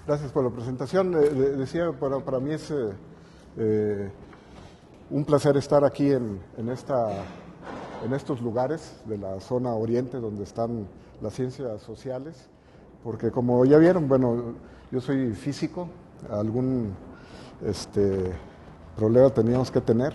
Gracias por la presentación. Decía, para mí es un placer estar aquí en estos lugares de la zona oriente donde están las ciencias sociales, porque como ya vieron, bueno, yo soy físico, algún problema teníamos que tener,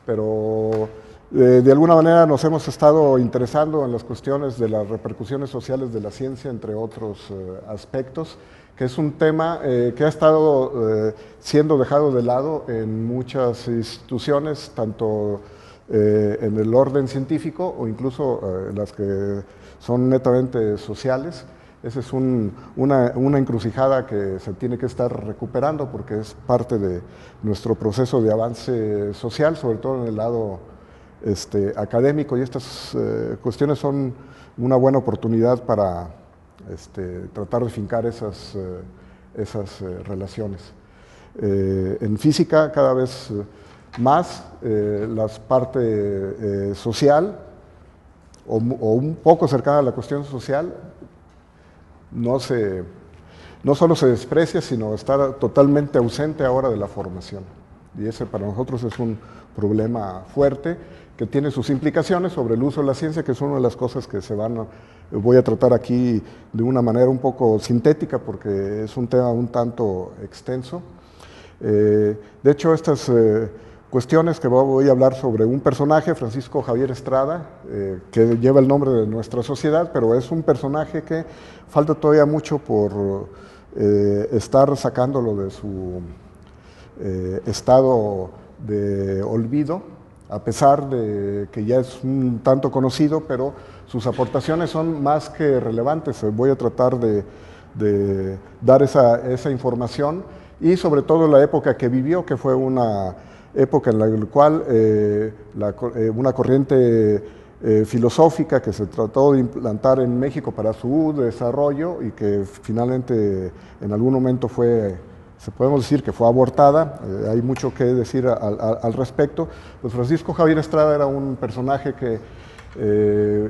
pero de alguna manera nos hemos estado interesando en las cuestiones de las repercusiones sociales de la ciencia, entre otros aspectos, que es un tema que ha estado siendo dejado de lado en muchas instituciones, tanto en el orden científico o incluso las que son netamente sociales. Esa es una encrucijada que se tiene que estar recuperando porque es parte de nuestro proceso de avance social, sobre todo en el lado académico, y estas cuestiones son una buena oportunidad para tratar de fincar esas relaciones. En física cada vez más la parte social o un poco cercana a la cuestión social no solo se desprecia, sino está totalmente ausente ahora de la formación. Y ese para nosotros es un problema fuerte que tiene sus implicaciones sobre el uso de la ciencia, que es una de las cosas que voy a tratar aquí de una manera un poco sintética, porque es un tema un tanto extenso. De hecho, estas cuestiones que voy a hablar sobre un personaje, Francisco Javier Estrada, que lleva el nombre de nuestra sociedad, pero es un personaje que falta todavía mucho por estar sacándolo de su estado de olvido, a pesar de que ya es un tanto conocido, pero sus aportaciones son más que relevantes. Voy a tratar de dar esa información y sobre todo la época que vivió, que fue una época en la cual una corriente filosófica que se trató de implantar en México para su desarrollo y que finalmente en algún momento podemos decir que fue abortada, hay mucho que decir al respecto. Pues Francisco Javier Estrada era un personaje que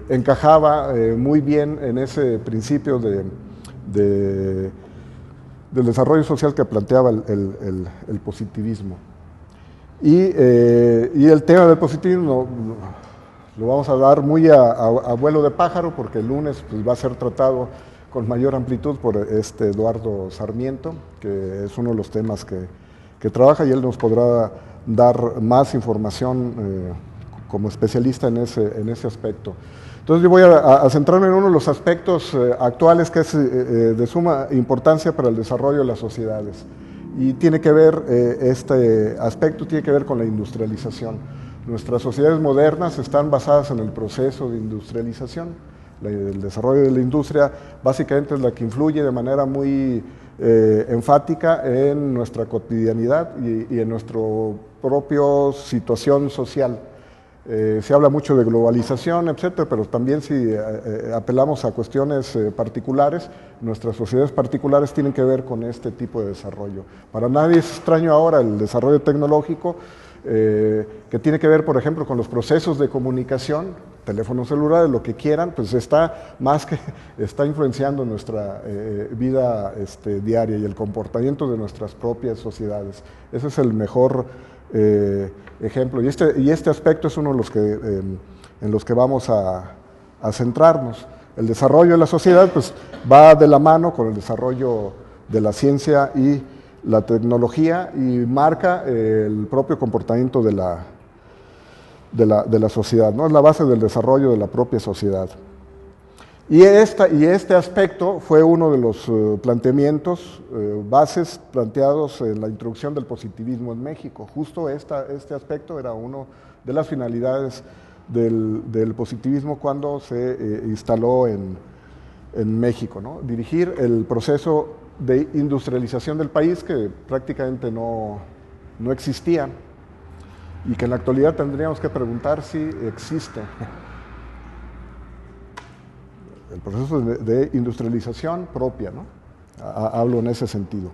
encajaba muy bien en ese principio del desarrollo social que planteaba el positivismo. Y el tema del positivismo lo vamos a dar muy a vuelo de pájaro, porque el lunes pues, va a ser tratado con mayor amplitud por Eduardo Sarmiento, que es uno de los temas que trabaja, y él nos podrá dar más información como especialista en ese aspecto. Entonces yo voy a centrarme en uno de los aspectos actuales que es de suma importancia para el desarrollo de las sociedades. Y tiene que ver, este aspecto tiene que ver con la industrialización. Nuestras sociedades modernas están basadas en el proceso de industrialización. El desarrollo de la industria básicamente es la que influye de manera muy enfática en nuestra cotidianidad y en nuestra propia situación social. Se habla mucho de globalización, etcétera, pero también si apelamos a cuestiones particulares, nuestras sociedades particulares tienen que ver con este tipo de desarrollo. Para nadie es extraño ahora el desarrollo tecnológico, que tiene que ver, por ejemplo, con los procesos de comunicación, teléfonos celulares, lo que quieran, pues está influenciando nuestra vida diaria y el comportamiento de nuestras propias sociedades. Ese es el mejor ejemplo, y este aspecto es uno de los en los que vamos a centrarnos. El desarrollo de la sociedad pues, va de la mano con el desarrollo de la ciencia y la tecnología y marca el propio comportamiento de la sociedad, ¿no? Es la base del desarrollo de la propia sociedad. Y este aspecto fue uno de los planteamientos, bases planteados en la introducción del positivismo en México. Justo este aspecto era una de las finalidades del positivismo cuando se instaló en México, ¿no? Dirigir el proceso de industrialización del país que prácticamente no existía y que en la actualidad tendríamos que preguntar si existe. El proceso de industrialización propia, ¿no? Hablo en ese sentido.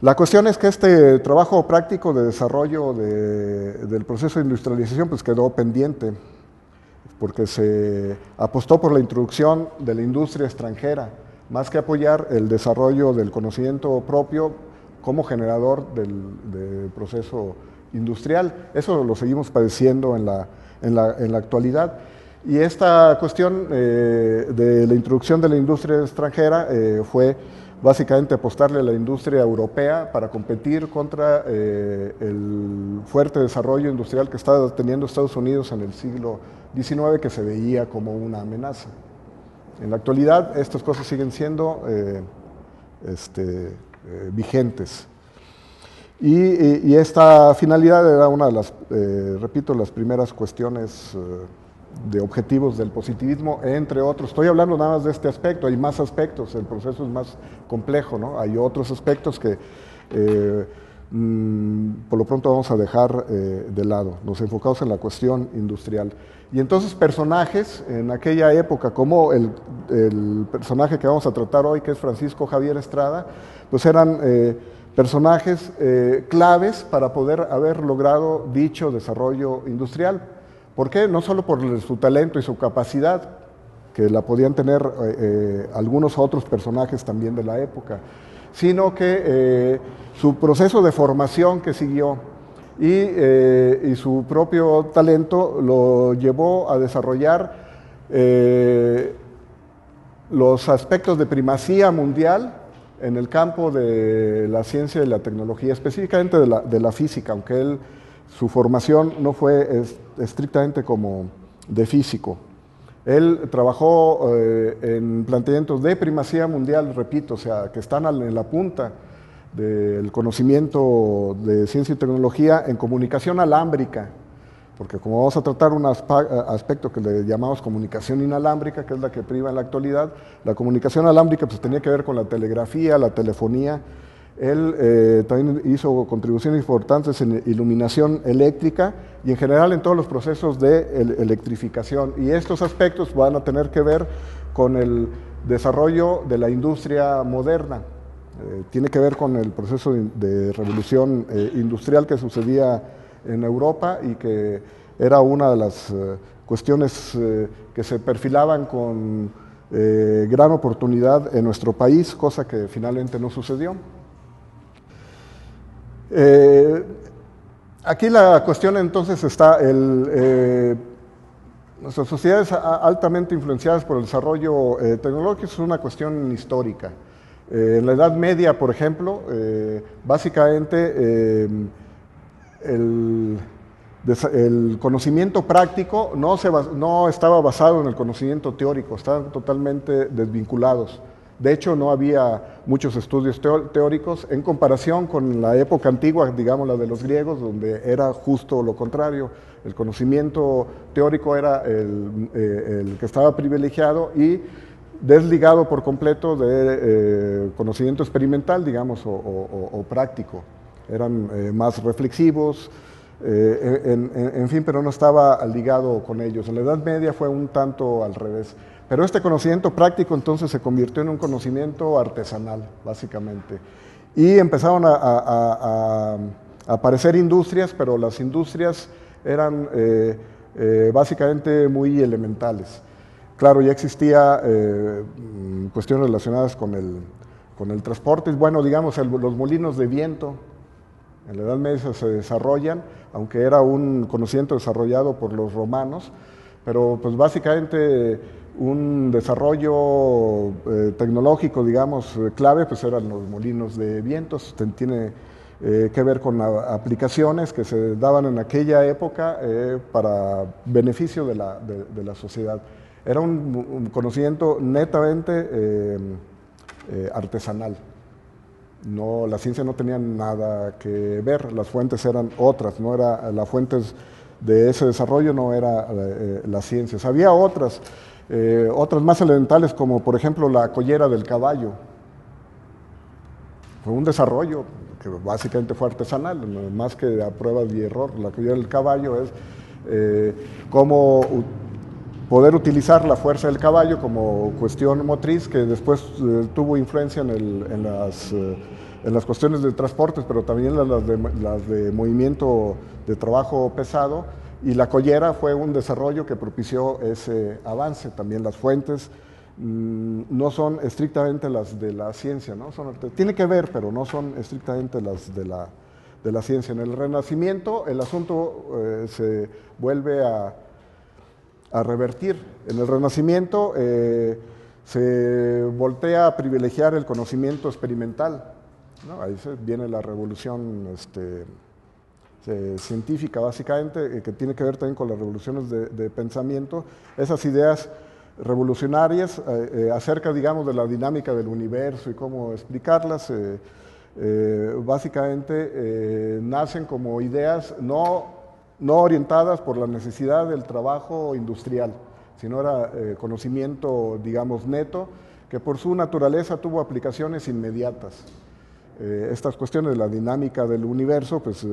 La cuestión es que este trabajo práctico de desarrollo del proceso de industrialización pues quedó pendiente, porque se apostó por la introducción de la industria extranjera más que apoyar el desarrollo del conocimiento propio como generador del proceso industrial. Eso lo seguimos padeciendo en la actualidad. Y esta cuestión de la introducción de la industria extranjera fue básicamente apostarle a la industria europea para competir contra el fuerte desarrollo industrial que estaba teniendo Estados Unidos en el siglo XIX, que se veía como una amenaza. En la actualidad estas cosas siguen siendo vigentes. Y esta finalidad era una de las, repito, las primeras cuestiones de objetivos del positivismo, entre otros. Estoy hablando nada más de este aspecto, hay más aspectos, el proceso es más complejo, ¿no? Hay otros aspectos que por lo pronto vamos a dejar de lado, nos enfocamos en la cuestión industrial. Y entonces personajes en aquella época, como el personaje que vamos a tratar hoy, que es Francisco Javier Estrada, pues eran personajes claves para poder haber logrado dicho desarrollo industrial. ¿Por qué? No solo por su talento y su capacidad, que la podían tener algunos otros personajes también de la época, sino que su proceso de formación que siguió y su propio talento lo llevó a desarrollar los aspectos de primacía mundial en el campo de la ciencia y la tecnología, específicamente de la física, aunque su formación no fue estrictamente como de físico. Él trabajó en planteamientos de primacía mundial, repito, o sea, que están en la punta del conocimiento de ciencia y tecnología en comunicación alámbrica, porque como vamos a tratar un aspecto que le llamamos comunicación inalámbrica, que es la que priva en la actualidad, la comunicación alámbrica pues tenía que ver con la telegrafía, la telefonía. Él también hizo contribuciones importantes en iluminación eléctrica y en general en todos los procesos de electrificación. Y estos aspectos van a tener que ver con el desarrollo de la industria moderna. Tiene que ver con el proceso de revolución industrial que sucedía en Europa y que era una de las cuestiones que se perfilaban con gran oportunidad en nuestro país, cosa que finalmente no sucedió. Aquí la cuestión entonces está, nuestras sociedades altamente influenciadas por el desarrollo tecnológico es una cuestión histórica. En la Edad Media, por ejemplo, básicamente el conocimiento práctico no estaba basado en el conocimiento teórico, estaban totalmente desvinculados. De hecho, no había muchos estudios teóricos en comparación con la época antigua, digamos la de los griegos, donde era justo lo contrario. El conocimiento teórico era el que estaba privilegiado y desligado por completo de conocimiento experimental, digamos, o práctico. Eran más reflexivos, en fin, pero no estaba ligado con ellos. En la Edad Media fue un tanto al revés. Pero este conocimiento práctico entonces se convirtió en un conocimiento artesanal, básicamente. Y empezaron a aparecer industrias, pero las industrias eran básicamente muy elementales. Claro, ya existía cuestiones relacionadas con el transporte. Bueno, digamos, los molinos de viento en la Edad Media se desarrollan, aunque era un conocimiento desarrollado por los romanos, pero pues básicamente un desarrollo tecnológico, digamos, clave, pues eran los molinos de vientos. Tiene que ver con aplicaciones que se daban en aquella época para beneficio de la sociedad. Era un conocimiento netamente artesanal. No, la ciencia no tenía nada que ver, las fuentes eran otras, no era las fuentes de ese desarrollo, no era las ciencias. Había otras más elementales, como por ejemplo la collera del caballo. Fue un desarrollo que básicamente fue artesanal, más que a prueba y error. La collera del caballo es cómo poder utilizar la fuerza del caballo como cuestión motriz, que después tuvo influencia en las cuestiones de transportes, pero también las de movimiento de trabajo pesado. Y la collera fue un desarrollo que propició ese avance. También las fuentes no son estrictamente las de la ciencia, ¿no? Tiene que ver, pero no son estrictamente las de la ciencia. En el Renacimiento el asunto se vuelve a revertir. En el Renacimiento se voltea a privilegiar el conocimiento experimental, ¿no? Ahí viene la revolución científica, básicamente, que tiene que ver también con las revoluciones de pensamiento. Esas ideas revolucionarias acerca, digamos, de la dinámica del universo y cómo explicarlas, básicamente nacen como ideas no orientadas por la necesidad del trabajo industrial, sino era conocimiento, digamos, neto, que por su naturaleza tuvo aplicaciones inmediatas. Estas cuestiones de la dinámica del universo, pues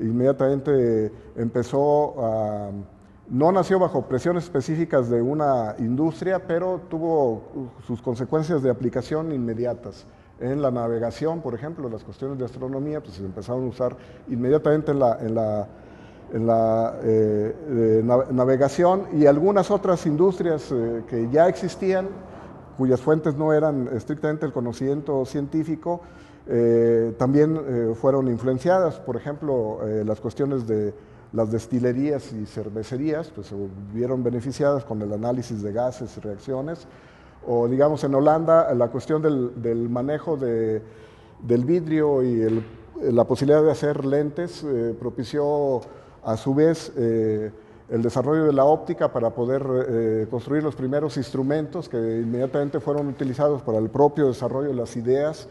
inmediatamente empezó a... No nació bajo presiones específicas de una industria, pero tuvo sus consecuencias de aplicación inmediatas. En la navegación, por ejemplo, las cuestiones de astronomía, pues se empezaron a usar inmediatamente en la navegación, y algunas otras industrias que ya existían, cuyas fuentes no eran estrictamente el conocimiento científico, también fueron influenciadas. Por ejemplo, las cuestiones de las destilerías y cervecerías pues, se vieron beneficiadas con el análisis de gases y reacciones. O digamos en Holanda, la cuestión del manejo del vidrio y la posibilidad de hacer lentes propició a su vez el desarrollo de la óptica para poder construir los primeros instrumentos que inmediatamente fueron utilizados para el propio desarrollo de las ideas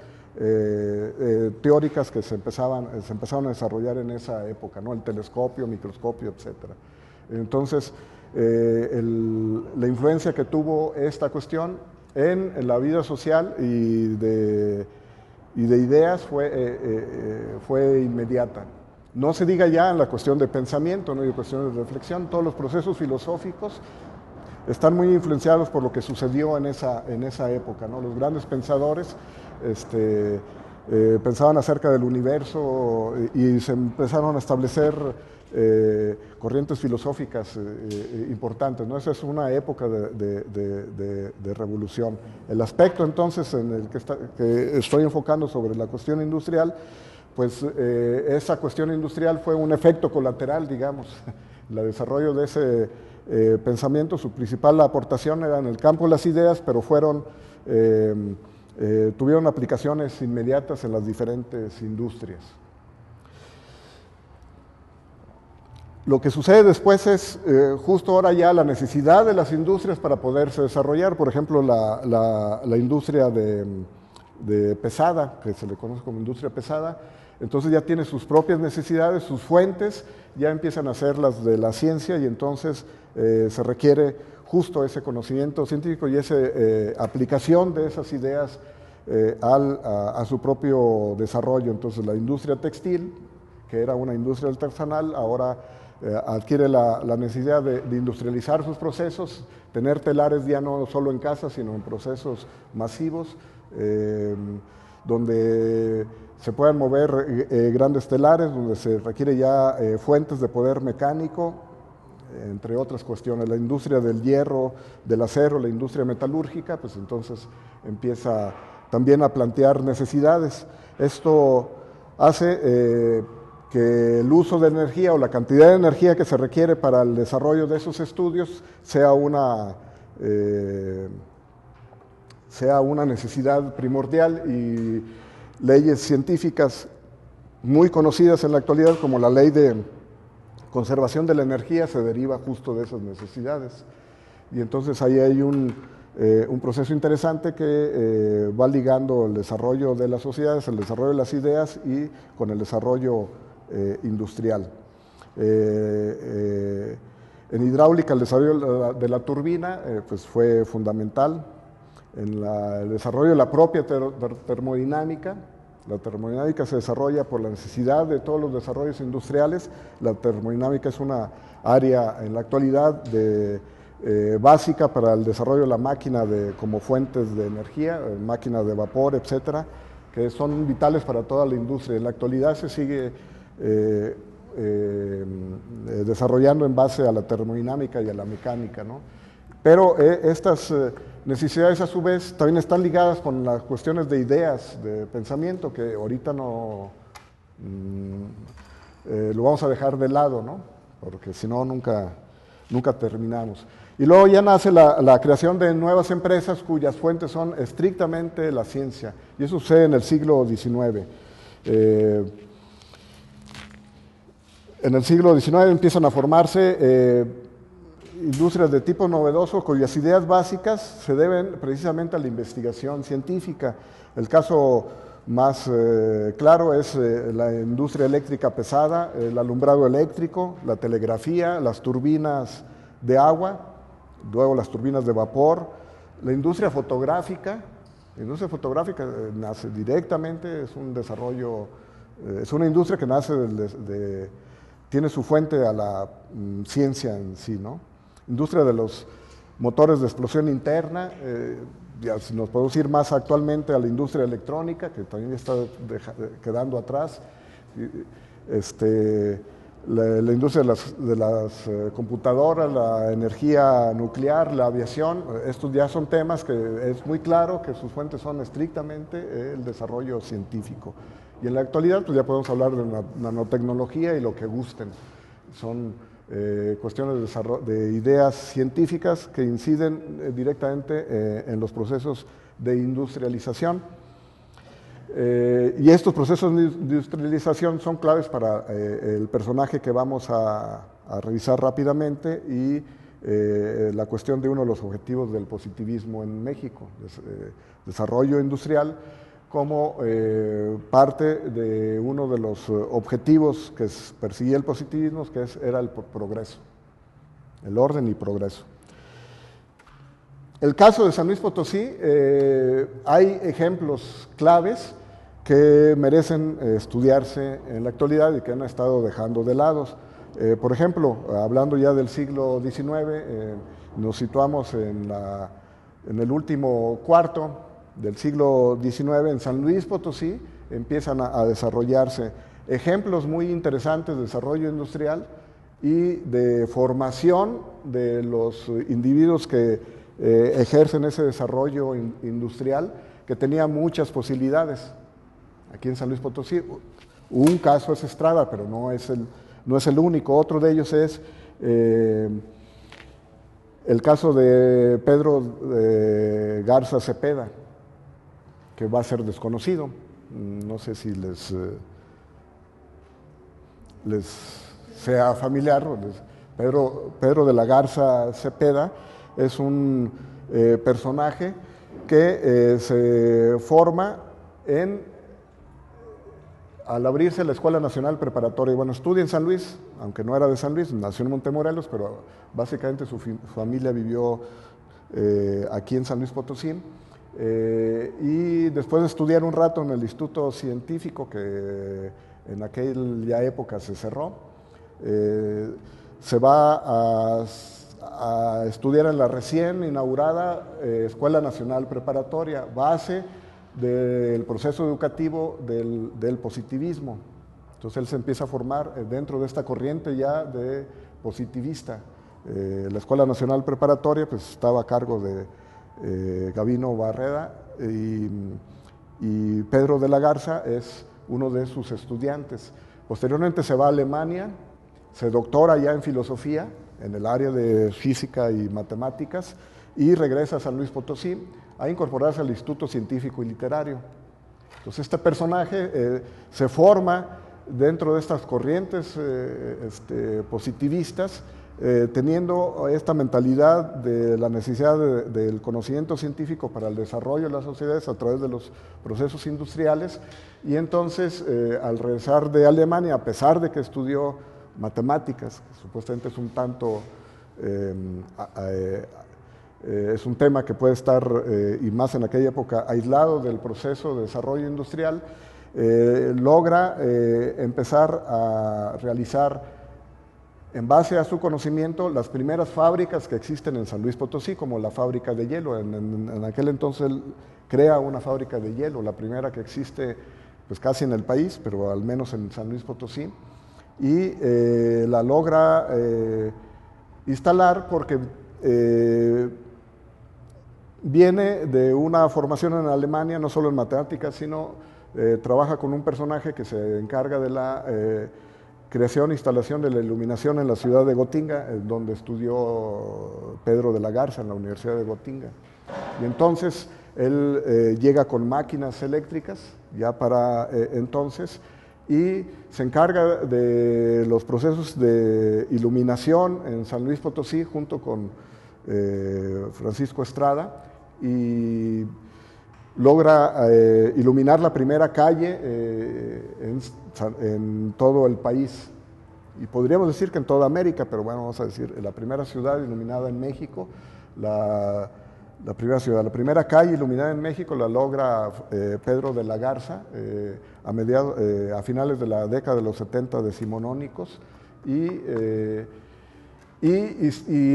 teóricas que se empezaron a desarrollar en esa época, ¿no? El telescopio, microscopio, etc. Entonces, la influencia que tuvo esta cuestión en la vida social y de ideas fue inmediata. No se diga ya en la cuestión de pensamiento, ¿no? Y cuestiones de reflexión. Todos los procesos filosóficos están muy influenciados por lo que sucedió en esa época, ¿no? Los grandes pensadores pensaban acerca del universo y se empezaron a establecer corrientes filosóficas importantes, ¿no? Esa es una época de revolución. El aspecto entonces en el que estoy enfocando sobre la cuestión industrial, pues esa cuestión industrial fue un efecto colateral, digamos. El desarrollo de ese pensamiento, su principal aportación era en el campo de las ideas, pero tuvieron aplicaciones inmediatas en las diferentes industrias. Lo que sucede después es justo ahora ya la necesidad de las industrias para poderse desarrollar. Por ejemplo, la industria de pesada, que se le conoce como industria pesada, entonces ya tiene sus propias necesidades, sus fuentes, ya empiezan a ser las de la ciencia, y entonces se requiere justo ese conocimiento científico y esa aplicación de esas ideas a su propio desarrollo. Entonces la industria textil, que era una industria artesanal, ahora adquiere la necesidad de industrializar sus procesos, tener telares ya no solo en casa, sino en procesos masivos, donde se puedan mover grandes telares, donde se requiere ya fuentes de poder mecánico, entre otras cuestiones. La industria del hierro, del acero, la industria metalúrgica, pues entonces empieza también a plantear necesidades. Esto hace que el uso de energía o la cantidad de energía que se requiere para el desarrollo de esos estudios sea una necesidad primordial, y leyes científicas muy conocidas en la actualidad, como la ley de conservación de la energía, se deriva justo de esas necesidades. Y entonces ahí hay un proceso interesante que va ligando el desarrollo de las sociedades, el desarrollo de las ideas y con el desarrollo industrial. En hidráulica, el desarrollo de la turbina pues fue fundamental. En el desarrollo de la propia termodinámica, la termodinámica se desarrolla por la necesidad de todos los desarrollos industriales. La termodinámica es una área en la actualidad básica para el desarrollo de la máquina como fuentes de energía, máquinas de vapor, etcétera, que son vitales para toda la industria. En la actualidad se sigue desarrollando en base a la termodinámica y a la mecánica, ¿no? Pero estas necesidades a su vez también están ligadas con las cuestiones de ideas, de pensamiento, que ahorita no lo vamos a dejar de lado, ¿no? Porque si no, nunca terminamos. Y luego ya nace la creación de nuevas empresas cuyas fuentes son estrictamente la ciencia. Y eso sucede en el siglo XIX. En el siglo XIX empiezan a formarse industrias de tipo novedoso cuyas ideas básicas se deben precisamente a la investigación científica. El caso más claro es la industria eléctrica pesada, el alumbrado eléctrico, la telegrafía, las turbinas de agua, luego las turbinas de vapor, la industria fotográfica. La industria fotográfica nace directamente, es un desarrollo, es una industria que nace tiene su fuente a la ciencia en sí, ¿no? Industria de los motores de explosión interna, ya si nos podemos ir más actualmente a la industria electrónica, que también está quedando atrás, la industria de las computadoras, la energía nuclear, la aviación, estos ya son temas que es muy claro que sus fuentes son estrictamente el desarrollo científico. Y en la actualidad pues ya podemos hablar de nanotecnología y lo que gusten. Son cuestiones de ideas científicas que inciden directamente en los procesos de industrialización. Y estos procesos de industrialización son claves para el personaje que vamos a revisar rápidamente y la cuestión de uno de los objetivos del positivismo en México, desarrollo industrial, como parte de uno de los objetivos que perseguía el positivismo, que era el progreso, el orden y progreso. El caso de San Luis Potosí, hay ejemplos claves que merecen estudiarse en la actualidad y que han estado dejando de lado. Por ejemplo, hablando ya del siglo XIX, nos situamos en el último cuarto del siglo XIX, en San Luis Potosí, empiezan a desarrollarse ejemplos muy interesantes de desarrollo industrial y de formación de los individuos que ejercen ese desarrollo industrial, que tenía muchas posibilidades. Aquí en San Luis Potosí, un caso es Estrada, pero no es el único. Otro de ellos es el caso de Pedro Garza Cepeda, que va a ser desconocido. No sé si les sea familiar. Pedro de la Garza Cepeda es un personaje que se forma al abrirse la Escuela Nacional Preparatoria. Bueno, estudia en San Luis, aunque no era de San Luis, nació en Montemorelos, pero básicamente su familia vivió aquí en San Luis Potosí. Y después de estudiar un rato en el Instituto Científico, que en aquella época se cerró, se va a estudiar en la recién inaugurada Escuela Nacional Preparatoria, base del proceso educativo del positivismo. Entonces él se empieza a formar dentro de esta corriente ya de positivista. La Escuela Nacional Preparatoria pues estaba a cargo de Gabino Barreda y Pedro de la Garza es uno de sus estudiantes. Posteriormente se va a Alemania, se doctora ya en filosofía, en el área de física y matemáticas, y regresa a San Luis Potosí a incorporarse al Instituto Científico y Literario. Entonces este personaje se forma dentro de estas corrientes positivistas, teniendo esta mentalidad de la necesidad del conocimiento científico para el desarrollo de las sociedades a través de los procesos industriales, y entonces al regresar de Alemania, a pesar de que estudió matemáticas, que supuestamente es un tanto, es un tema que puede estar, y más en aquella época, aislado del proceso de desarrollo industrial, logra empezar a realizar, en base a su conocimiento, las primeras fábricas que existen en San Luis Potosí, como la fábrica de hielo. En aquel entonces él crea una fábrica de hielo, la primera que existe pues casi en el país, pero al menos en San Luis Potosí, y la logra instalar porque viene de una formación en Alemania, no solo en matemáticas, sino trabaja con un personaje que se encarga de la creación e instalación de la iluminación en la ciudad de Gotinga, donde estudió Pedro de la Garza en la Universidad de Gotinga. Y entonces él llega con máquinas eléctricas, ya para entonces, y se encarga de los procesos de iluminación en San Luis Potosí junto con Francisco Estrada, y logra iluminar la primera calle en todo el país. Y podríamos decir que en toda América, pero bueno, vamos a decir, la primera ciudad iluminada en México, la primera calle iluminada en México la logra Pedro de la Garza a finales de la década de los 70 decimonónicos, y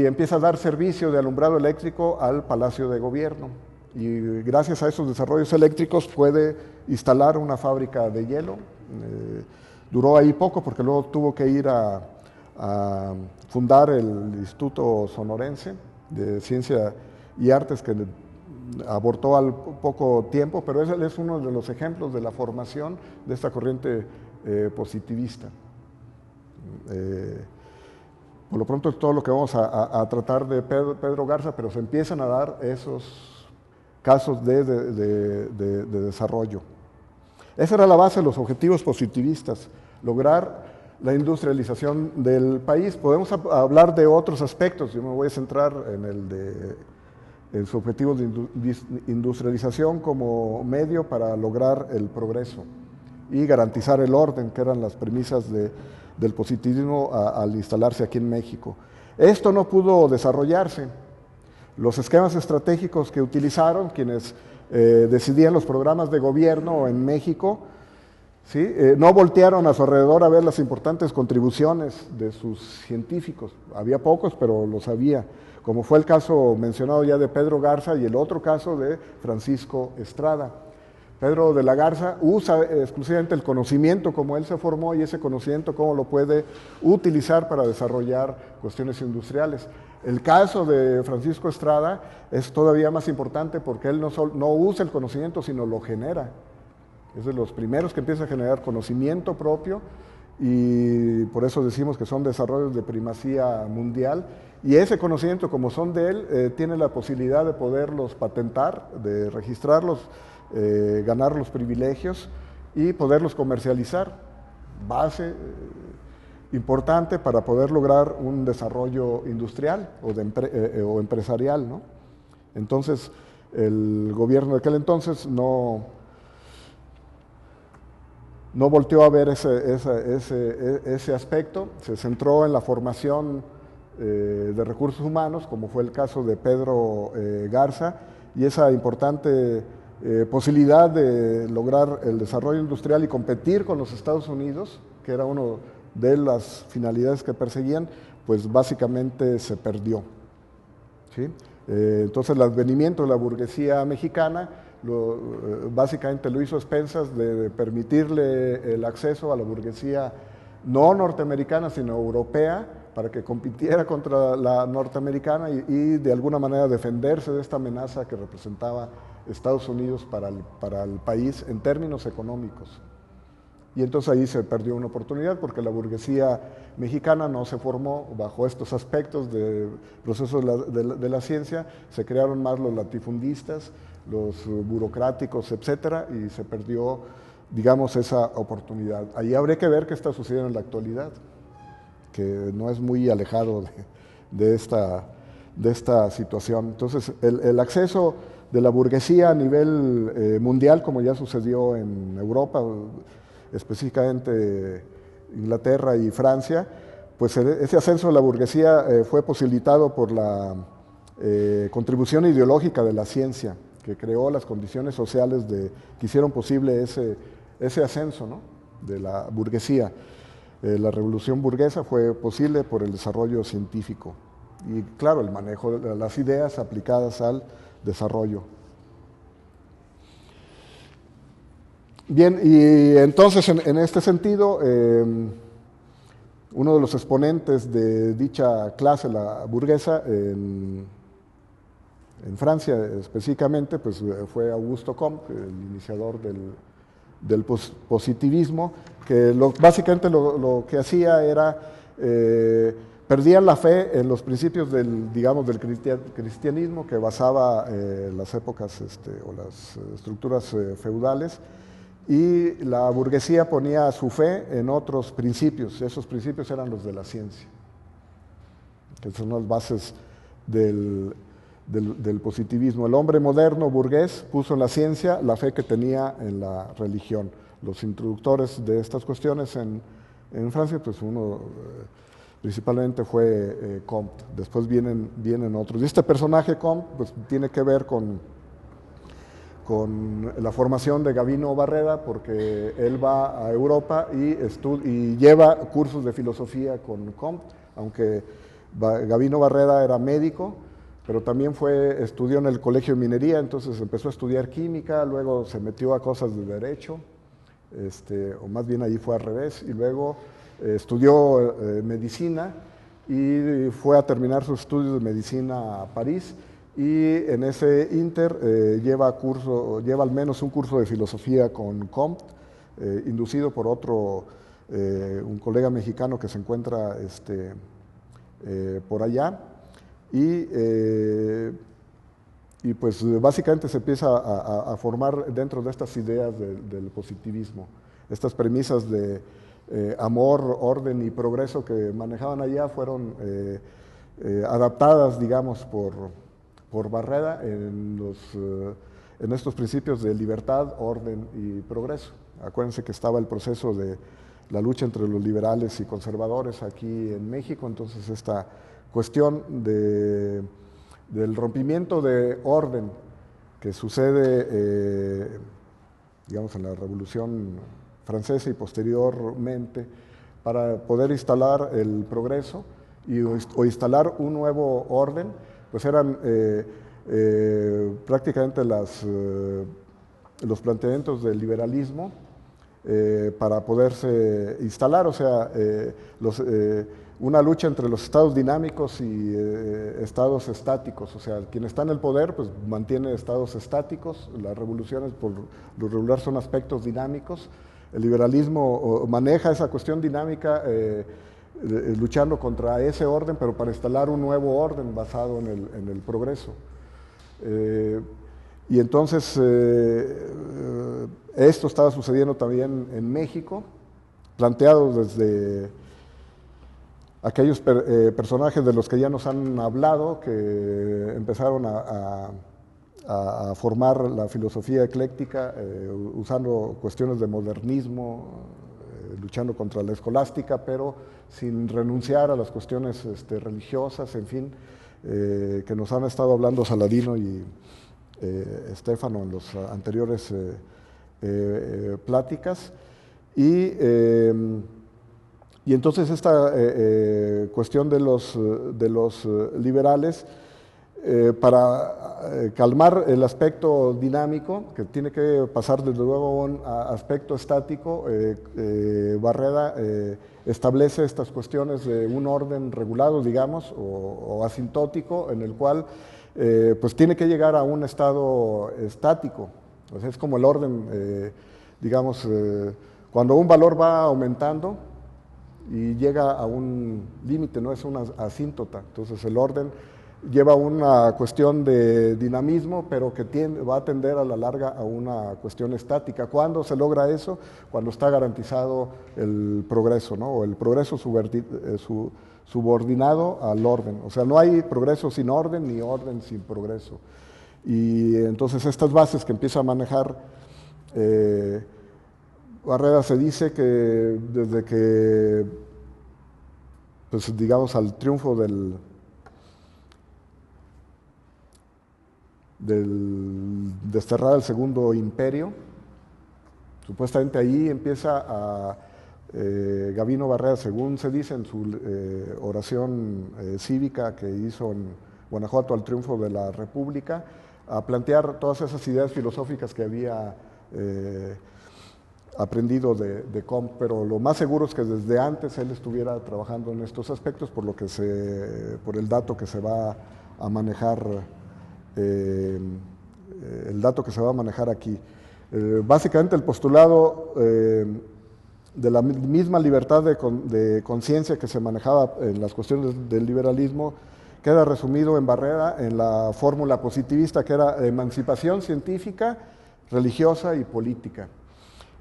empieza a dar servicio de alumbrado eléctrico al Palacio de Gobierno. Y gracias a esos desarrollos eléctricos puede instalar una fábrica de hielo. Duró ahí poco porque luego tuvo que ir a fundar el Instituto Sonorense de Ciencia y Artes, que abortó al poco tiempo, pero él es uno de los ejemplos de la formación de esta corriente positivista. Por lo pronto es todo lo que vamos a tratar de Pedro Garza, pero se empiezan a dar esos casos de desarrollo. Esa era la base de los objetivos positivistas, lograr la industrialización del país. Podemos hablar de otros aspectos, yo me voy a centrar en su objetivo de industrialización como medio para lograr el progreso y garantizar el orden, que eran las premisas del positivismo al instalarse aquí en México. Esto no pudo desarrollarse. Los esquemas estratégicos que utilizaron quienes decidían los programas de gobierno en México, ¿sí? No voltearon a su alrededor a ver las importantes contribuciones de sus científicos. Había pocos, pero los había, como fue el caso mencionado ya de Pedro Garza y el otro caso de Francisco Estrada. Pedro de la Garza usa exclusivamente el conocimiento como él se formó, y ese conocimiento cómo lo puede utilizar para desarrollar cuestiones industriales. El caso de Francisco Estrada es todavía más importante porque él no usa el conocimiento, sino lo genera. Es de los primeros que empieza a generar conocimiento propio, y por eso decimos que son desarrollos de primacía mundial. Y ese conocimiento, como son de él, tiene la posibilidad de poderlos patentar, de registrarlos, ganar los privilegios y poderlos comercializar. Base importante para poder lograr un desarrollo industrial o empresarial, ¿no? Entonces, el gobierno de aquel entonces no volteó a ver ese aspecto, se centró en la formación de recursos humanos, como fue el caso de Pedro Garza, y esa importante posibilidad de lograr el desarrollo industrial y competir con los Estados Unidos, que era una de las finalidades que perseguían, pues básicamente se perdió, ¿sí? Entonces el advenimiento de la burguesía mexicana básicamente lo hizo a expensas de permitirle el acceso a la burguesía no norteamericana, sino europea, para que compitiera contra la norteamericana y de alguna manera defenderse de esta amenaza que representaba Estados Unidos para el país en términos económicos. Y entonces ahí se perdió una oportunidad porque la burguesía mexicana no se formó bajo estos aspectos de procesos de la ciencia, se crearon más los latifundistas, los burocráticos, etcétera, y se perdió, digamos, esa oportunidad. Ahí habría que ver qué está sucediendo en la actualidad, que no es muy alejado de esta situación. Entonces, el acceso de la burguesía a nivel mundial, como ya sucedió en Europa, específicamente Inglaterra y Francia, pues ese ascenso de la burguesía fue posibilitado por la contribución ideológica de la ciencia, que creó las condiciones sociales que hicieron posible ese ascenso, ¿no?, de la burguesía. La revolución burguesa fue posible por el desarrollo científico y, claro, el manejo de las ideas aplicadas al desarrollo. Bien, y entonces en este sentido, uno de los exponentes de dicha clase, la burguesa, en Francia específicamente, pues fue Augusto Comte, el iniciador del positivismo, que básicamente lo que hacía era perdían la fe en los principios digamos, del cristianismo que basaba las épocas o las estructuras feudales, y la burguesía ponía su fe en otros principios. Esos principios eran los de la ciencia, que son las bases del positivismo. El hombre moderno burgués puso en la ciencia la fe que tenía en la religión. Los introductores de estas cuestiones en Francia, pues uno principalmente fue Comte. Después vienen otros. Y este personaje Comte pues tiene que ver con la formación de Gavino Barreda, porque él va a Europa y lleva cursos de filosofía con Comte, aunque Gavino Barreda era médico, pero también estudió en el Colegio de Minería, entonces empezó a estudiar química, luego se metió a cosas de derecho, o más bien ahí fue al revés, y luego estudió medicina y fue a terminar sus estudios de medicina a París, y en ese inter lleva al menos un curso de filosofía con Comte, inducido por un colega mexicano que se encuentra por allá, y pues básicamente se empieza a formar dentro de estas ideas del positivismo, estas premisas de amor, orden y progreso que manejaban allá fueron adaptadas, digamos, por Barreda en estos principios de libertad, orden y progreso. Acuérdense que estaba el proceso de la lucha entre los liberales y conservadores aquí en México, entonces esta cuestión del rompimiento de orden que sucede, digamos, en la Revolución Francesa y posteriormente, para poder instalar el progreso o instalar un nuevo orden, pues eran prácticamente los planteamientos del liberalismo para poderse instalar, o sea, una lucha entre los estados dinámicos y estados estáticos, o sea, quien está en el poder pues mantiene estados estáticos, las revoluciones por lo regular son aspectos dinámicos, el liberalismo maneja esa cuestión dinámica luchando contra ese orden, pero para instalar un nuevo orden basado en el progreso. Y entonces esto estaba sucediendo también en México, planteado desde aquellos personajes de los que ya nos han hablado, que empezaron a formar la filosofía ecléctica usando cuestiones de modernismo, luchando contra la escolástica, pero sin renunciar a las cuestiones religiosas, en fin, que nos han estado hablando Saladino y Stefano en los anteriores pláticas. Y entonces esta cuestión de los liberales, para calmar el aspecto dinámico, que tiene que pasar desde luego a un aspecto estático, Barreda establece estas cuestiones de un orden regulado, digamos, o asintótico, en el cual pues tiene que llegar a un estado estático. O sea, es como el orden, digamos, cuando un valor va aumentando y llega a un límite, no es una asíntota, entonces el orden lleva una cuestión de dinamismo, pero que va a tender a la larga a una cuestión estática. ¿Cuándo se logra eso? Cuando está garantizado el progreso, ¿no? O el progreso subordinado al orden. O sea, no hay progreso sin orden ni orden sin progreso. Y entonces estas bases que empieza a manejar Barreda, se dice que desde que, pues digamos, al triunfo del desterrar el Segundo Imperio, supuestamente ahí empieza Gavino Barreda, según se dice en su oración cívica que hizo en Guanajuato al triunfo de la República, a plantear todas esas ideas filosóficas que había aprendido de Comte, pero lo más seguro es que desde antes él estuviera trabajando en estos aspectos, por el dato que se va a manejar, el dato que se va a manejar aquí. Básicamente el postulado de la misma libertad de conciencia que se manejaba en las cuestiones del liberalismo queda resumido en Barreda en la fórmula positivista, que era emancipación científica, religiosa y política.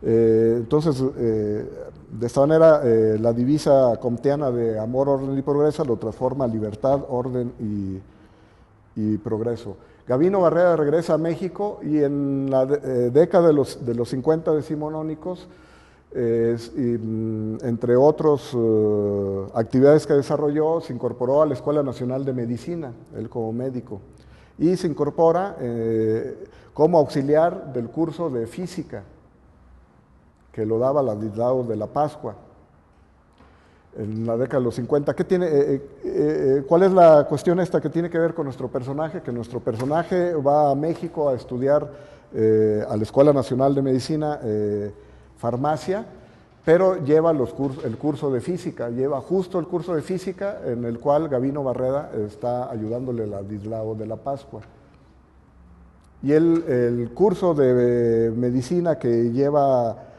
Entonces, de esta manera, la divisa comteana de amor, orden y progreso lo transforma a libertad, orden y progreso. Gabino Barreda regresa a México y en la década de los 50 decimonónicos, entre otras actividades que desarrolló, se incorporó a la Escuela Nacional de Medicina, él como médico, y se incorpora como auxiliar del curso de física que lo daba Ladislao de la Pascua en la década de los 50. ¿Cuál es la cuestión esta que tiene que ver con nuestro personaje? Que nuestro personaje va a México a estudiar a la Escuela Nacional de Medicina farmacia, pero lleva el curso de física, lleva justo el curso de física en el cual Gabino Barreda está ayudándole a Ladislao de la Pascua. Y el curso de medicina que lleva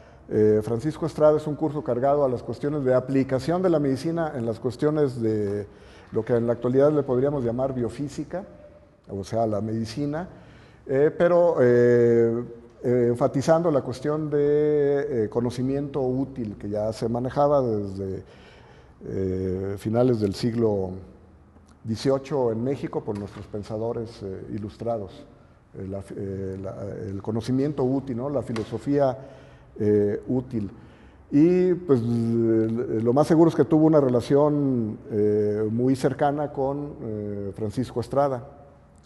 Francisco Estrada es un curso cargado a las cuestiones de aplicación de la medicina en las cuestiones de lo que en la actualidad le podríamos llamar biofísica, o sea, la medicina, pero enfatizando la cuestión de conocimiento útil que ya se manejaba desde finales del siglo XVIII en México por nuestros pensadores ilustrados. El conocimiento útil, ¿no? La filosofía útil. Y pues lo más seguro es que tuvo una relación muy cercana con Francisco Estrada,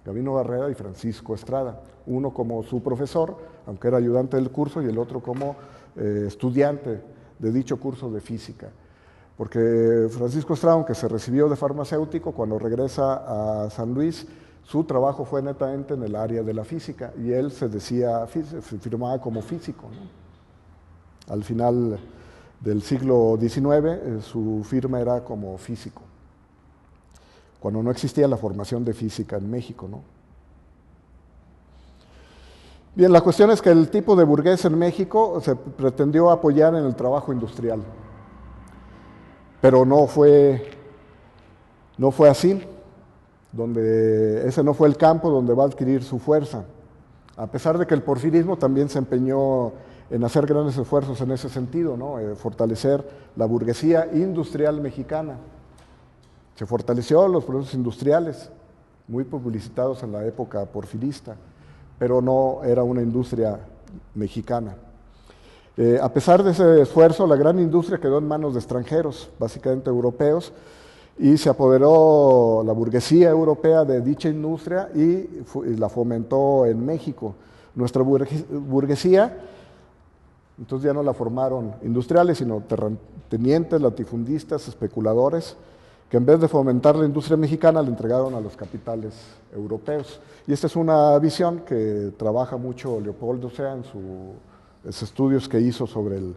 Gabino Barreda y Francisco Estrada, uno como su profesor, aunque era ayudante del curso, y el otro como estudiante de dicho curso de física. Porque Francisco Estrada, aunque se recibió de farmacéutico, cuando regresa a San Luis, su trabajo fue netamente en el área de la física, y él se firmaba como físico, ¿no? Al final del siglo XIX, su firma era como físico, cuando no existía la formación de física en México, ¿no? Bien, la cuestión es que el tipo de burgués en México se pretendió apoyar en el trabajo industrial, pero no fue así, ese no fue el campo donde va a adquirir su fuerza, a pesar de que el porfirismo también se empeñó en hacer grandes esfuerzos en ese sentido, ¿no? Fortalecer la burguesía industrial mexicana. Se fortaleció los procesos industriales, muy publicitados en la época porfirista, pero no era una industria mexicana. A pesar de ese esfuerzo, la gran industria quedó en manos de extranjeros, básicamente europeos, y se apoderó la burguesía europea de dicha industria y la fomentó en México. Nuestra burguesía, entonces ya no la formaron industriales, sino terratenientes, latifundistas, especuladores, que en vez de fomentar la industria mexicana, la entregaron a los capitales europeos. Y esta es una visión que trabaja mucho Leopoldo Sea en sus estudios que hizo sobre el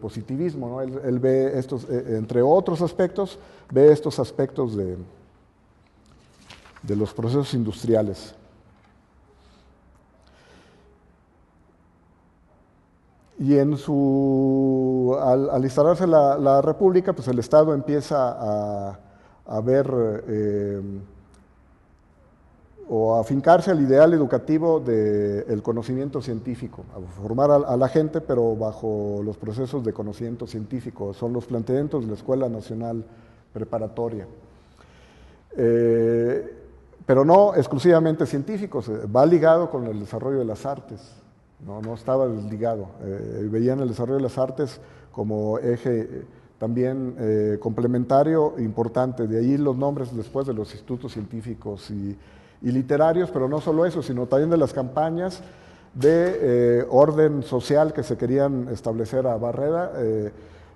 positivismo, ¿no? Él ve estos, entre otros aspectos, ve estos aspectos de los procesos industriales. Y al instalarse la República, pues el Estado empieza a ver o a afincarse al ideal educativo del conocimiento científico, a formar a la gente, pero bajo los procesos de conocimiento científico. Son los planteamientos de la Escuela Nacional Preparatoria. Pero no exclusivamente científicos, va ligado con el desarrollo de las artes. No estaba desligado. Veían el desarrollo de las artes como eje también complementario importante. De ahí los nombres después de los institutos científicos y literarios, pero no solo eso, sino también de las campañas de orden social que se querían establecer a Barreda.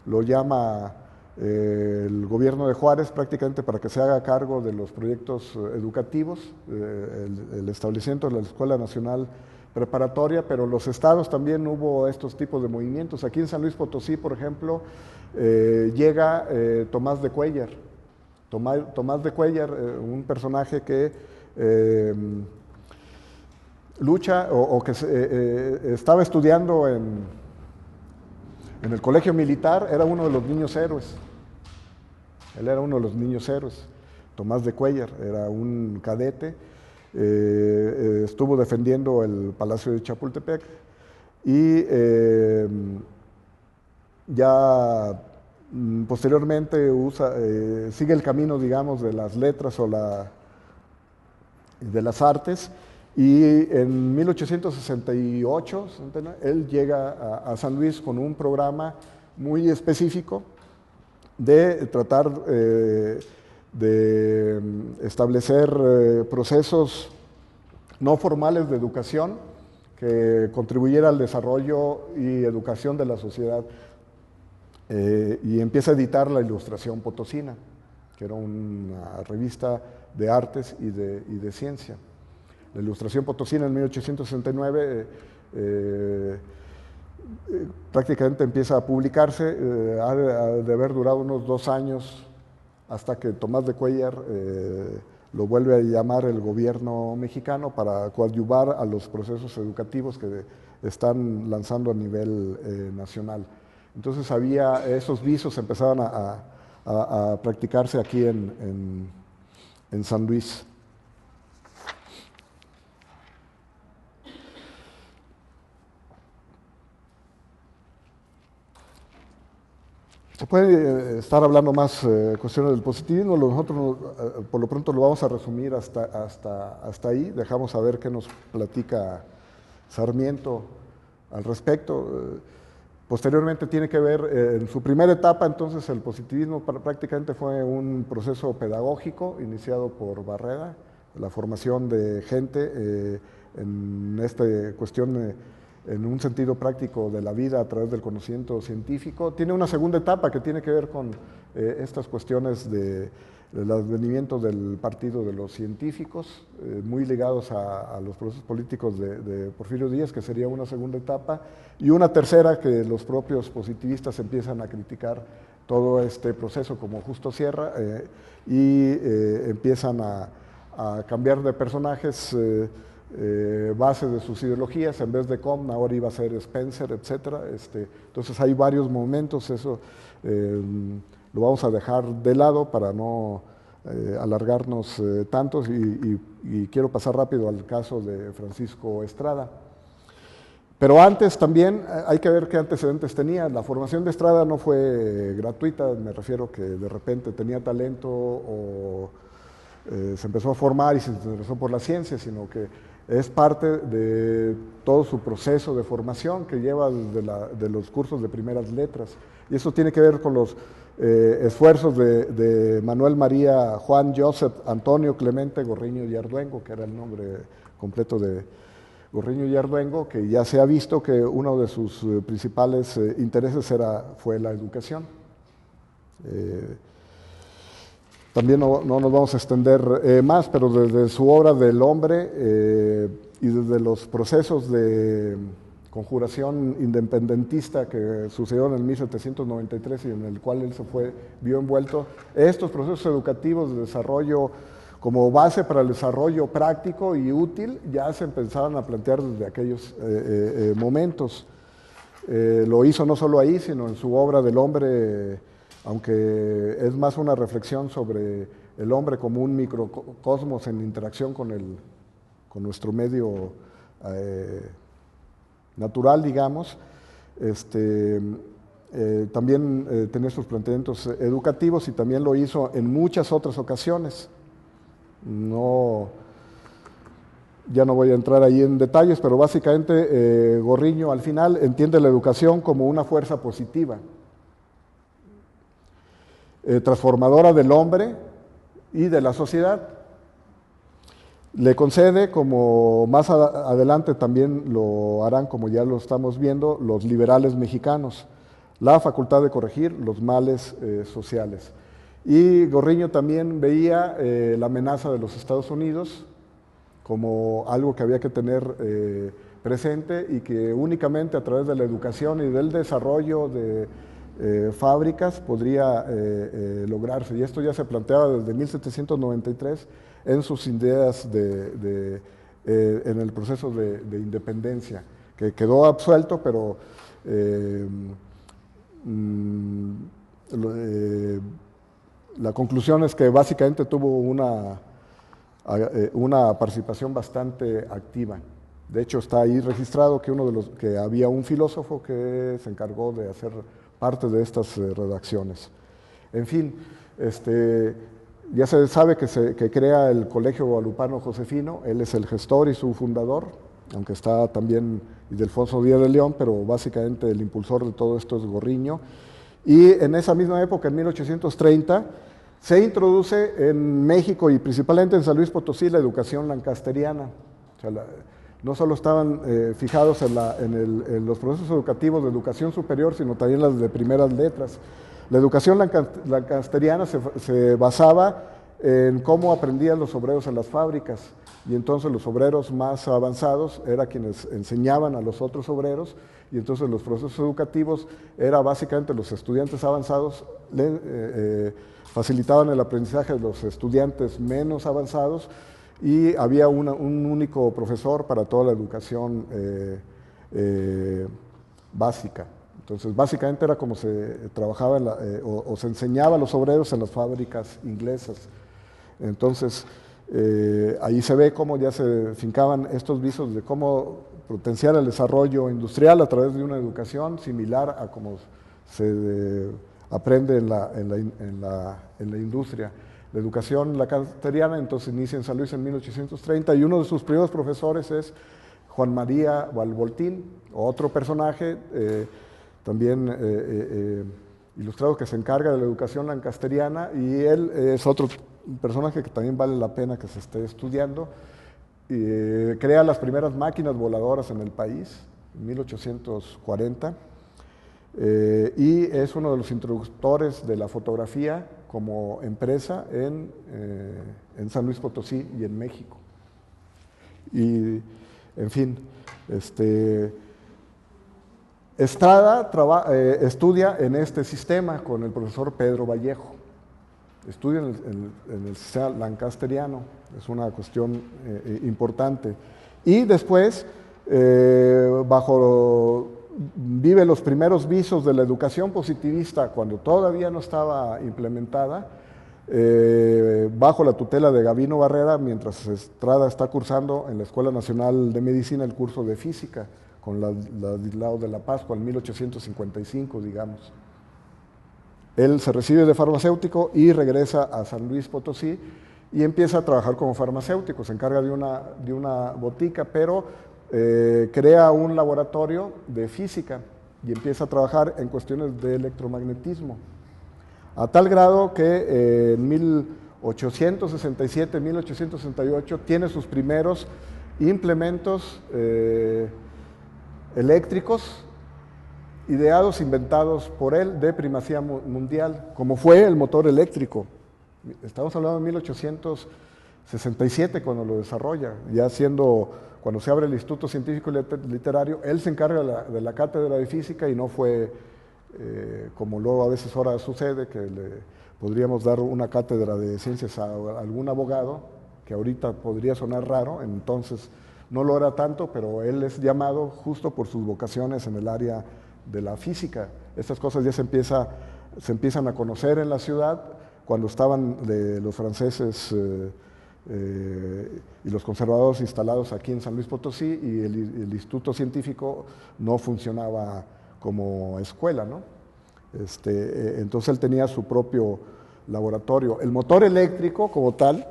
Lo llama el gobierno de Juárez prácticamente para que se haga cargo de los proyectos educativos, el establecimiento de la Escuela Nacional preparatoria, pero los estados también hubo estos tipos de movimientos. Aquí en San Luis Potosí, por ejemplo, llega Tomás de Cuéllar. Tomás de Cuéllar, un personaje que lucha o que estaba estudiando en el colegio militar, era uno de los niños héroes. Él era uno de los niños héroes. Tomás de Cuéllar era un cadete, estuvo defendiendo el Palacio de Chapultepec y ya posteriormente sigue el camino, digamos, de las letras o de las artes, y en 1868 él llega a San Luis con un programa muy específico de tratar de establecer procesos no formales de educación que contribuyera al desarrollo y educación de la sociedad. Y empieza a editar la Ilustración Potosina, que era una revista de artes y de ciencia. La Ilustración Potosina en 1869 prácticamente empieza a publicarse, ha de haber durado unos 2 años hasta que Tomás de Cuéllar lo vuelve a llamar el gobierno mexicano para coadyuvar a los procesos educativos que están lanzando a nivel nacional. Entonces esos visos empezaban a practicarse aquí en San Luis. Se puede estar hablando más cuestiones del positivismo, nosotros por lo pronto lo vamos a resumir hasta ahí, dejamos a ver qué nos platica Sarmiento al respecto. Posteriormente tiene que ver, en su primera etapa entonces el positivismo prácticamente fue un proceso pedagógico iniciado por Barreda, la formación de gente en esta cuestión en un sentido práctico de la vida a través del conocimiento científico. Tiene una segunda etapa que tiene que ver con estas cuestiones del advenimiento del Partido de los Científicos, muy ligados a los procesos políticos de Porfirio Díaz, que sería una segunda etapa, y una tercera que los propios positivistas empiezan a criticar todo este proceso como Justo Sierra y empiezan a cambiar de personajes base de sus ideologías. En vez de Comte ahora iba a ser Spencer, etc. Entonces hay varios momentos, eso lo vamos a dejar de lado para no alargarnos tantos y quiero pasar rápido al caso de Francisco Estrada. Pero antes también hay que ver qué antecedentes tenía. La formación de Estrada no fue gratuita, me refiero que de repente tenía talento o se empezó a formar y se interesó por la ciencia, sino que es parte de todo su proceso de formación que lleva de los cursos de primeras letras. Y eso tiene que ver con los esfuerzos de Manuel María Juan Joseph Antonio Clemente Gorriño y Arduengo, que era el nombre completo de Gorriño y Arduengo, que ya se ha visto que uno de sus principales intereses fue la educación. También no nos vamos a extender más, pero desde su obra del hombre y desde los procesos de conjuración independentista que sucedieron en 1793 y en el cual él vio envuelto, estos procesos educativos de desarrollo como base para el desarrollo práctico y útil ya se empezaron a plantear desde aquellos momentos. Lo hizo no solo ahí, sino en su obra del hombre, aunque es más una reflexión sobre el hombre como un microcosmos en interacción con nuestro medio natural, digamos. También tenía sus planteamientos educativos y también lo hizo en muchas otras ocasiones. Ya no voy a entrar ahí en detalles, pero básicamente Gorriño al final entiende la educación como una fuerza positiva, transformadora del hombre y de la sociedad. Le concede, como más adelante también lo harán, como ya lo estamos viendo, los liberales mexicanos, la facultad de corregir los males sociales. Y Gorriño también veía la amenaza de los Estados Unidos como algo que había que tener presente y que únicamente a través de la educación y del desarrollo de fábricas podría lograrse. Y esto ya se planteaba desde 1793 en sus ideas en el proceso de independencia, que quedó absuelto, pero la conclusión es que básicamente tuvo una participación bastante activa. De hecho, está ahí registrado que había un filósofo que se encargó de hacer parte de estas redacciones. En fin, ya se sabe que crea el Colegio Guadalupano Josefino, él es el gestor y su fundador, aunque está también Ildefonso Díaz de León, pero básicamente el impulsor de todo esto es Gorriño. Y en esa misma época, en 1830, se introduce en México y principalmente en San Luis Potosí la educación lancasteriana. O sea, no solo estaban fijados en los procesos educativos de educación superior, sino también las de primeras letras. La educación lancasteriana se basaba en cómo aprendían los obreros en las fábricas, y entonces los obreros más avanzados eran quienes enseñaban a los otros obreros, y entonces los procesos educativos era básicamente los estudiantes avanzados facilitaban el aprendizaje de los estudiantes menos avanzados, y había un único profesor para toda la educación básica. Entonces, básicamente era como se trabajaba o se enseñaba a los obreros en las fábricas inglesas. Entonces, ahí se ve cómo ya se fincaban estos visos de cómo potenciar el desarrollo industrial a través de una educación similar a como se aprende en la industria. La educación lancasteriana entonces inicia en San Luis en 1830 y uno de sus primeros profesores es Juan María Valvoltín, otro personaje también ilustrado que se encarga de la educación lancasteriana, y él es otro personaje que también vale la pena que se esté estudiando. Crea las primeras máquinas voladoras en el país en 1840 y es uno de los introductores de la fotografía como empresa en San Luis Potosí y en México. Y, en fin, Estrada estudia en este sistema con el profesor Pedro Vallejo. Estudia en el sistema lancasteriano, es una cuestión importante. Y después, vive los primeros visos de la educación positivista cuando todavía no estaba implementada, bajo la tutela de Gavino Barrera, mientras Estrada está cursando en la Escuela Nacional de Medicina el curso de física con Ladislao de la Pascua en 1855, digamos. Él se recibe de farmacéutico y regresa a San Luis Potosí y empieza a trabajar como farmacéutico, se encarga de una botica, pero crea un laboratorio de física y empieza a trabajar en cuestiones de electromagnetismo, a tal grado que en 1867, 1868 tiene sus primeros implementos eléctricos ideados, inventados por él, de primacía mundial, como fue el motor eléctrico. Estamos hablando de 1867 cuando lo desarrolla, ya cuando se abre el Instituto Científico y Literario, él se encarga de la cátedra de física y no fue como luego a veces ahora sucede, que le podríamos dar una cátedra de ciencias a algún abogado, que ahorita podría sonar raro, entonces no lo era tanto, pero él es llamado justo por sus vocaciones en el área de la física. Estas cosas ya se empiezan a conocer en la ciudad cuando estaban los franceses y los conservadores instalados aquí en San Luis Potosí, y el Instituto Científico no funcionaba como escuela, ¿no? Entonces él tenía su propio laboratorio. El motor eléctrico como tal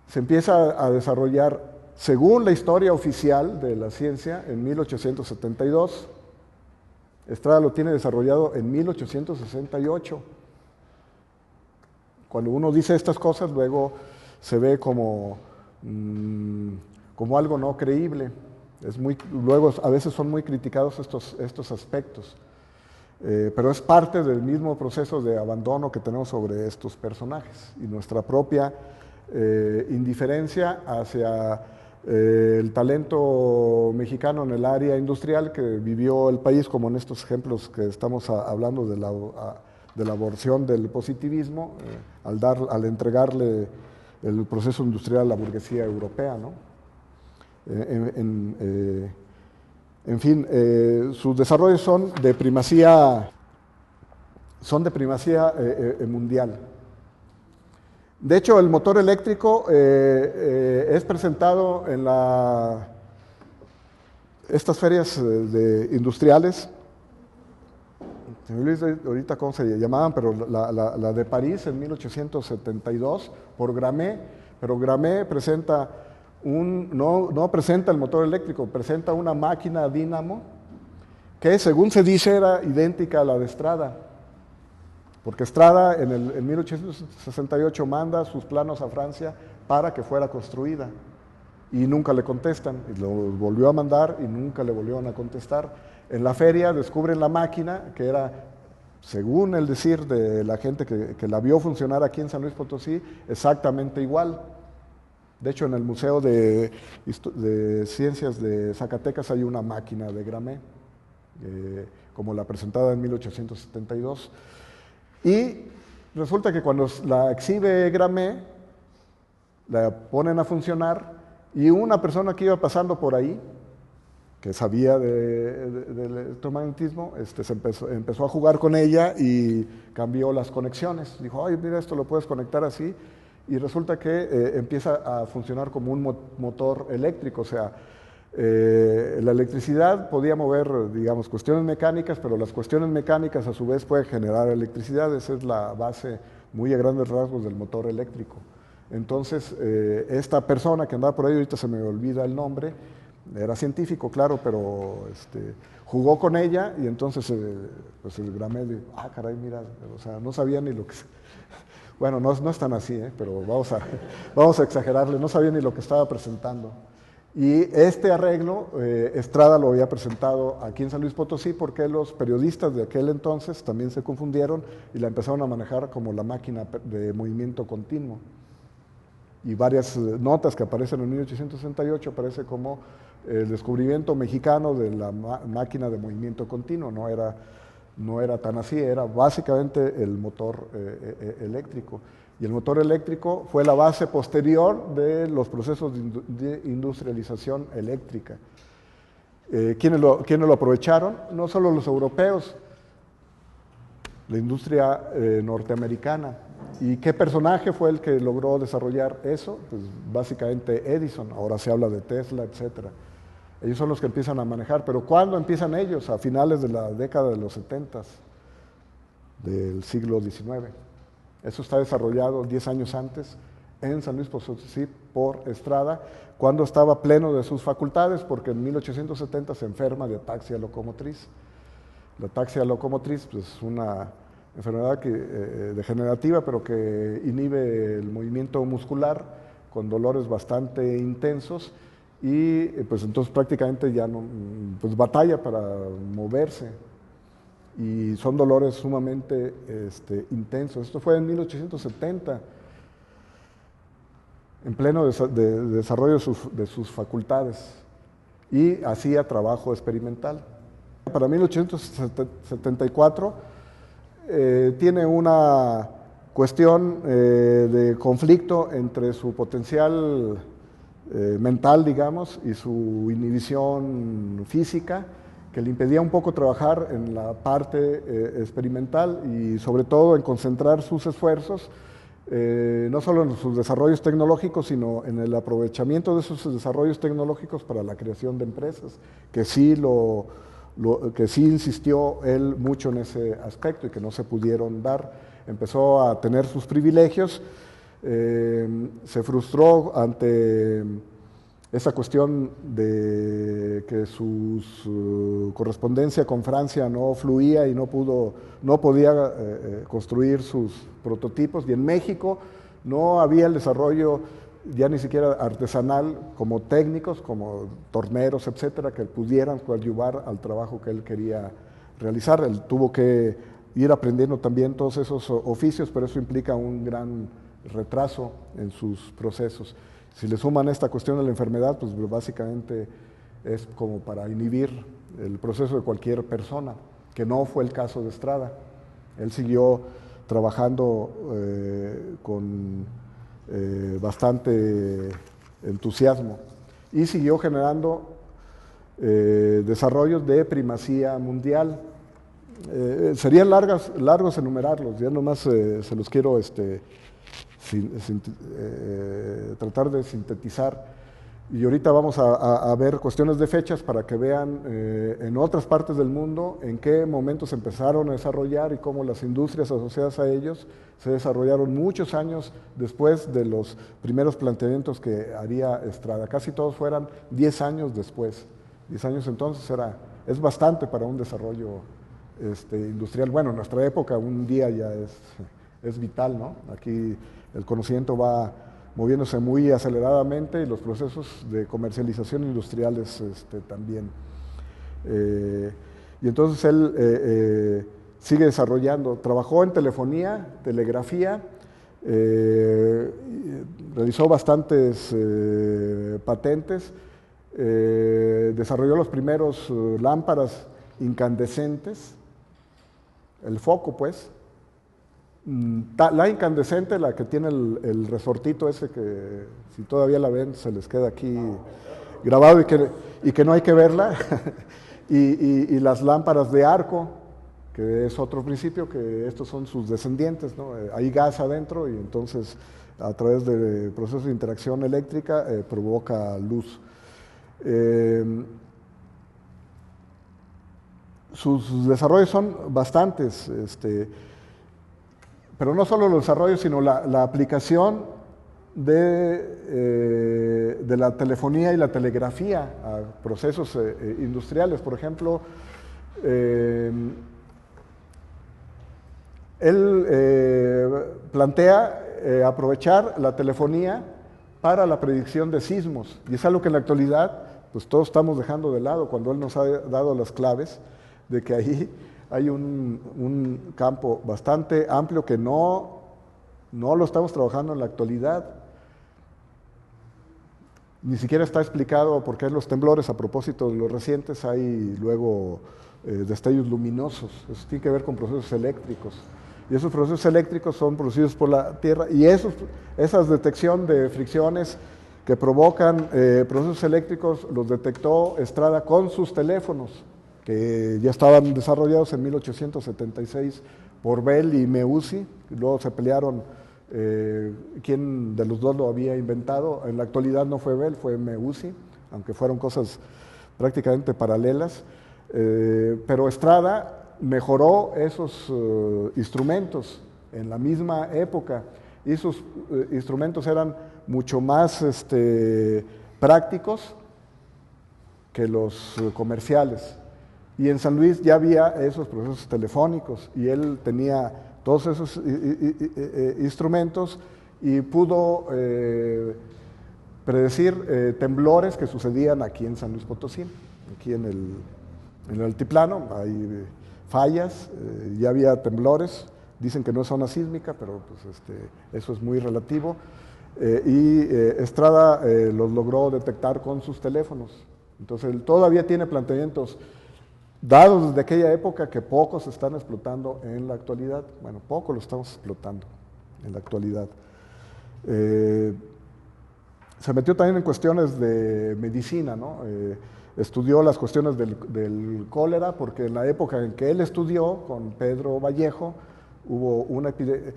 se empieza a desarrollar, según la historia oficial de la ciencia, en 1872. Estrada lo tiene desarrollado en 1868. Cuando uno dice estas cosas, luego se ve como algo no creíble. Luego a veces son muy criticados estos aspectos. Pero es parte del mismo proceso de abandono que tenemos sobre estos personajes y nuestra propia indiferencia hacia el talento mexicano en el área industrial que vivió el país, como en estos ejemplos que estamos hablando de la aborción del positivismo, al entregarle el proceso industrial a la burguesía europea, ¿no? En fin, sus desarrollos son de primacía mundial. De hecho, el motor eléctrico es presentado en estas ferias industriales. Se me olvida ahorita cómo se llamaban, pero la de París en 1872 por Gramme, pero Gramme presenta no presenta el motor eléctrico, presenta una máquina dínamo que, según se dice, era idéntica a la de Estrada. Porque Estrada en 1868 manda sus planos a Francia para que fuera construida y nunca le contestan. Y lo volvió a mandar y nunca le volvieron a contestar. En la feria descubren la máquina que era, según el decir de la gente que la vio funcionar aquí en San Luis Potosí, exactamente igual. De hecho, en el Museo de Ciencias de Zacatecas hay una máquina de Gramme, como la presentada en 1872. Y resulta que cuando la exhibe Gramme, la ponen a funcionar y una persona que iba pasando por ahí, que sabía del electromagnetismo, empezó a jugar con ella y cambió las conexiones. Dijo, oye, mira, esto lo puedes conectar así. Y resulta que empieza a funcionar como un motor eléctrico, o sea, la electricidad podía mover, digamos, cuestiones mecánicas, pero las cuestiones mecánicas a su vez pueden generar electricidad. Esa es la base muy a grandes rasgos del motor eléctrico. Entonces, esta persona que andaba por ahí, ahorita se me olvida el nombre, era científico, claro, pero jugó con ella y entonces pues el Gramme dijo, caray, mira, o sea, no sabía ni lo que... Bueno, no es tan así, pero vamos a exagerarle, no sabía ni lo que estaba presentando. Y este arreglo, Estrada lo había presentado aquí en San Luis Potosí porque los periodistas de aquel entonces también se confundieron y la empezaron a manejar como la máquina de movimiento continuo. Y varias notas que aparecen en 1868 aparece como el descubrimiento mexicano de la máquina de movimiento continuo. No era tan así, era básicamente el motor eléctrico. Y el motor eléctrico fue la base posterior de los procesos de industrialización eléctrica. ¿Quiénes lo aprovecharon? No solo los europeos, la industria norteamericana. ¿Y qué personaje fue el que logró desarrollar eso? Pues básicamente Edison, ahora se habla de Tesla, etc. Ellos son los que empiezan a manejar, pero ¿cuándo empiezan ellos? A finales de la década de los 70 del siglo XIX. Eso está desarrollado 10 años antes en San Luis Potosí por Estrada, cuando estaba pleno de sus facultades, porque en 1870 se enferma de ataxia locomotriz. La ataxia locomotriz pues, es una enfermedad degenerativa, pero que inhibe el movimiento muscular con dolores bastante intensos y pues entonces prácticamente ya no, pues batalla para moverse y son dolores sumamente intensos. Esto fue en 1870, en pleno desarrollo de sus facultades y hacía trabajo experimental. Para 1874 tiene una cuestión de conflicto entre su potencial mental, digamos, y su inhibición física, que le impedía un poco trabajar en la parte experimental y sobre todo en concentrar sus esfuerzos, no solo en sus desarrollos tecnológicos, sino en el aprovechamiento de esos desarrollos tecnológicos para la creación de empresas, que sí insistió él mucho en ese aspecto y que no se pudieron dar. Empezó a tener sus privilegios, se frustró ante esa cuestión de que su correspondencia con Francia no fluía y no podía construir sus prototipos, y en México no había el desarrollo ya ni siquiera artesanal, como técnicos, como torneros, etcétera, que pudieran coadyuvar al trabajo que él quería realizar. Él tuvo que ir aprendiendo también todos esos oficios, pero eso implica un gran retraso en sus procesos. Si le suman esta cuestión de la enfermedad, pues básicamente es como para inhibir el proceso de cualquier persona, que no fue el caso de Estrada. Él siguió trabajando con bastante entusiasmo y siguió generando desarrollos de primacía mundial. Serían largos enumerarlos, ya nomás se los quiero tratar de sintetizar. Y ahorita vamos a ver cuestiones de fechas para que vean en otras partes del mundo en qué momentos se empezaron a desarrollar y cómo las industrias asociadas a ellos se desarrollaron muchos años después de los primeros planteamientos que haría Estrada. Casi todos fueran 10 años después. 10 años entonces es bastante para un desarrollo industrial. Bueno, en nuestra época un día ya es vital, ¿no? Aquí el conocimiento va moviéndose muy aceleradamente y los procesos de comercialización industriales también. Y entonces él sigue desarrollando, trabajó en telefonía, telegrafía, realizó bastantes patentes, desarrolló los primeros lámparas incandescentes, el foco pues, la incandescente, la que tiene el resortito ese que si todavía la ven se les queda aquí grabado y que no hay que verla, y las lámparas de arco, que es otro principio, que estos son sus descendientes, ¿no? Hay gas adentro y entonces a través de procesos de interacción eléctrica provoca luz. Sus desarrollos son bastantes, pero no solo los desarrollos, sino la aplicación de la telefonía y la telegrafía a procesos industriales. Por ejemplo, él plantea aprovechar la telefonía para la predicción de sismos, y es algo que en la actualidad pues todos estamos dejando de lado cuando él nos ha dado las claves de que ahí hay un campo bastante amplio que no lo estamos trabajando en la actualidad. Ni siquiera está explicado por qué en los temblores, a propósito de los recientes, hay luego destellos luminosos. Eso tiene que ver con procesos eléctricos. Y esos procesos eléctricos son producidos por la Tierra, y esas detección de fricciones que provocan procesos eléctricos los detectó Estrada con sus teléfonos, que ya estaban desarrollados en 1876 por Bell y Meucci. Luego se pelearon quién de los dos lo había inventado. En la actualidad no fue Bell, fue Meucci, aunque fueron cosas prácticamente paralelas. Pero Estrada mejoró esos instrumentos en la misma época, y sus instrumentos eran mucho más prácticos que los comerciales. Y en San Luis ya había esos procesos telefónicos y él tenía todos esos instrumentos y pudo predecir temblores que sucedían aquí en San Luis Potosí, aquí en el altiplano. Hay fallas, ya había temblores, dicen que no es zona sísmica, pero pues eso es muy relativo. Estrada los logró detectar con sus teléfonos. Entonces él todavía tiene planteamientos dados desde aquella época que pocos están explotando en la actualidad. Bueno, poco lo estamos explotando en la actualidad. Se metió también en cuestiones de medicina, ¿no? Estudió las cuestiones del cólera, porque en la época en que él estudió con Pedro Vallejo hubo una epidemia.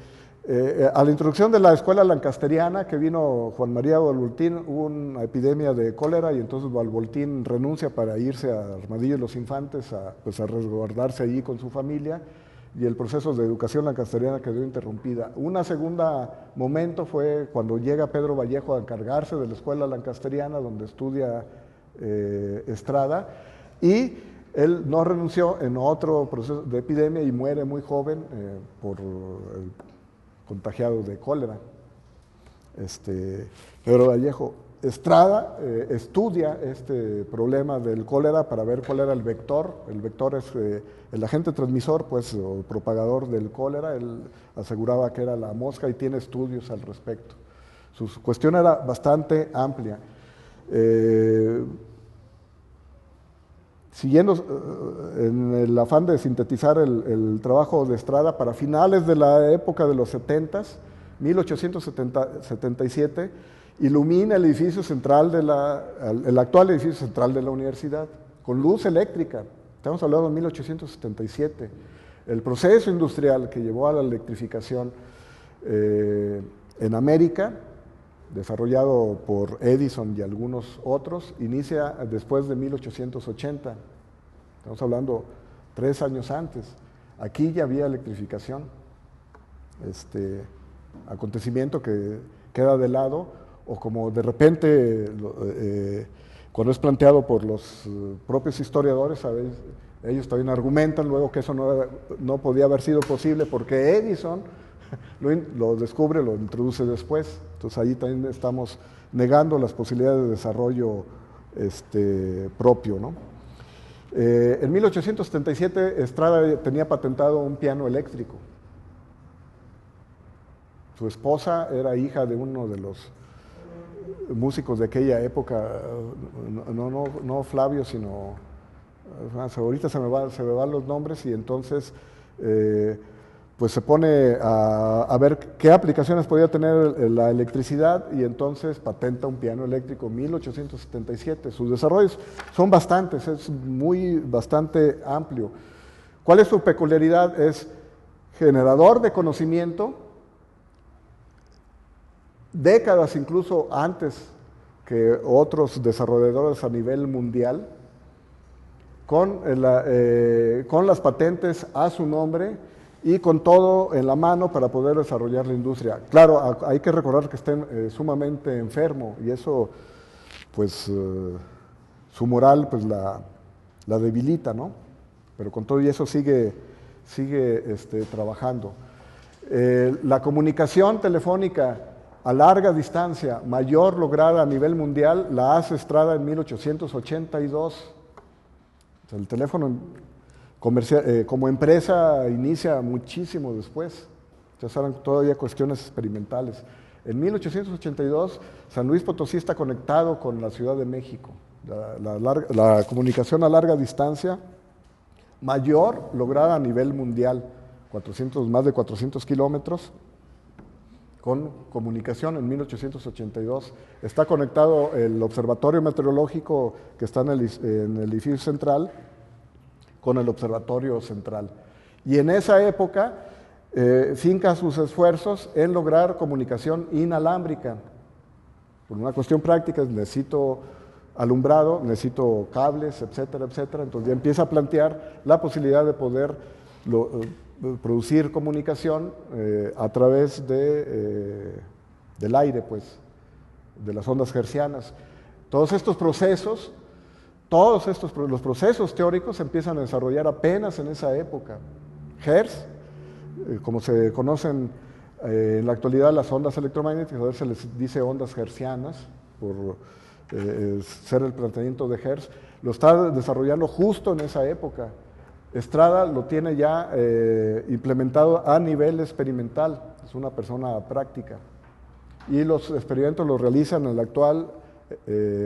A la introducción de la escuela lancasteriana que vino Juan María Valvoltín, hubo una epidemia de cólera, y entonces Valvoltín renuncia para irse a Armadillo de los Infantes a resguardarse allí con su familia, y el proceso de educación lancasteriana quedó interrumpida. Un segunda momento fue cuando llega Pedro Vallejo a encargarse de la escuela lancasteriana donde estudia Estrada, y él no renunció en otro proceso de epidemia y muere muy joven por contagiado de cólera. Pedro Vallejo. Estrada estudia este problema del cólera para ver cuál era el vector. El vector es el agente transmisor, pues, o propagador del cólera. Él aseguraba que era la mosca y tiene estudios al respecto. Su cuestión era bastante amplia. Siguiendo en el afán de sintetizar el trabajo de Estrada, para finales de la época de los 70s, 1877, ilumina el edificio central el actual edificio central de la universidad, con luz eléctrica. Estamos hablando de 1877. El proceso industrial que llevó a la electrificación en América, desarrollado por Edison y algunos otros, inicia después de 1880. Estamos hablando 3 años antes. Aquí ya había electrificación. Acontecimiento que queda de lado, o como de repente, cuando es planteado por los propios historiadores, ¿sabes? Ellos también argumentan luego que eso no podía haber sido posible porque Edison lo descubre, lo introduce después. Entonces ahí también estamos negando las posibilidades de desarrollo propio, ¿no? En 1877 Estrada tenía patentado un piano eléctrico. Su esposa era hija de uno de los músicos de aquella época, no Flavio, sino, ahorita se me van los nombres, y entonces pues se pone a ver qué aplicaciones podía tener la electricidad, y entonces patenta un piano eléctrico en 1877. Sus desarrollos son bastantes, es bastante amplio. ¿Cuál es su peculiaridad? Es generador de conocimiento, décadas incluso antes que otros desarrolladores a nivel mundial, con las patentes a su nombre y con todo en la mano para poder desarrollar la industria. Claro, hay que recordar que está sumamente enfermo, y eso, pues, su moral, pues, la debilita, ¿no? Pero con todo y eso sigue trabajando. La comunicación telefónica a larga distancia, mayor lograda a nivel mundial, la hace Estrada en 1882. O sea, el teléfono como empresa inicia muchísimo después. Ya saben, todavía cuestiones experimentales. En 1882, San Luis Potosí está conectado con la Ciudad de México. La comunicación a larga distancia mayor lograda a nivel mundial, más de 400 kilómetros, con comunicación en 1882. Está conectado el observatorio meteorológico que está en el edificio central con el observatorio central. Y en esa época finca sus esfuerzos en lograr comunicación inalámbrica. Por una cuestión práctica, necesito alumbrado, necesito cables, etcétera, etcétera. Entonces ya empieza a plantear la posibilidad de poder producir comunicación a través del aire, pues, de las ondas hertzianas. Todos estos procesos, los procesos teóricos se empiezan a desarrollar apenas en esa época. Hertz, como se conocen en la actualidad las ondas electromagnéticas, a veces se les dice ondas hertzianas por ser el planteamiento de Hertz, lo está desarrollando justo en esa época. Estrada lo tiene ya implementado a nivel experimental, es una persona práctica. Y los experimentos los realizan en la actual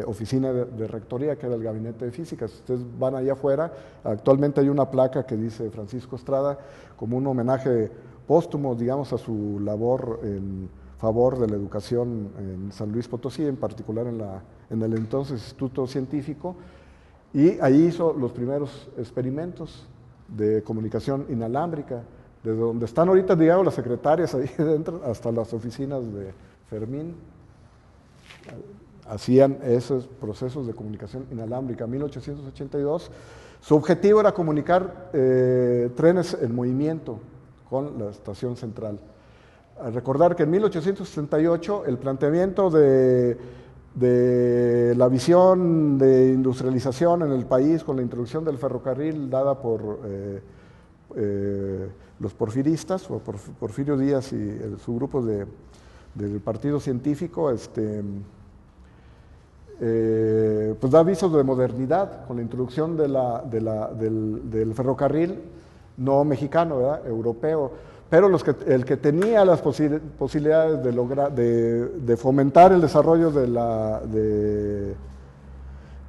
oficina de rectoría, que era el Gabinete de Física. Si ustedes van allá afuera, actualmente hay una placa que dice Francisco Estrada, como un homenaje póstumo, digamos, a su labor en favor de la educación en San Luis Potosí, en particular en el entonces Instituto Científico, y ahí hizo los primeros experimentos de comunicación inalámbrica, desde donde están ahorita, digamos, las secretarias ahí dentro, hasta las oficinas de Fermín, hacían esos procesos de comunicación inalámbrica. En 1882, su objetivo era comunicar trenes en movimiento con la estación central. Al recordar que en 1868 el planteamiento de la visión de industrialización en el país con la introducción del ferrocarril dada por los porfiristas, o por Porfirio Díaz y su grupo del partido científico, pues da avisos de modernidad con la introducción del ferrocarril, no mexicano, ¿verdad? Europeo. pero el que tenía las posibilidades de fomentar el desarrollo de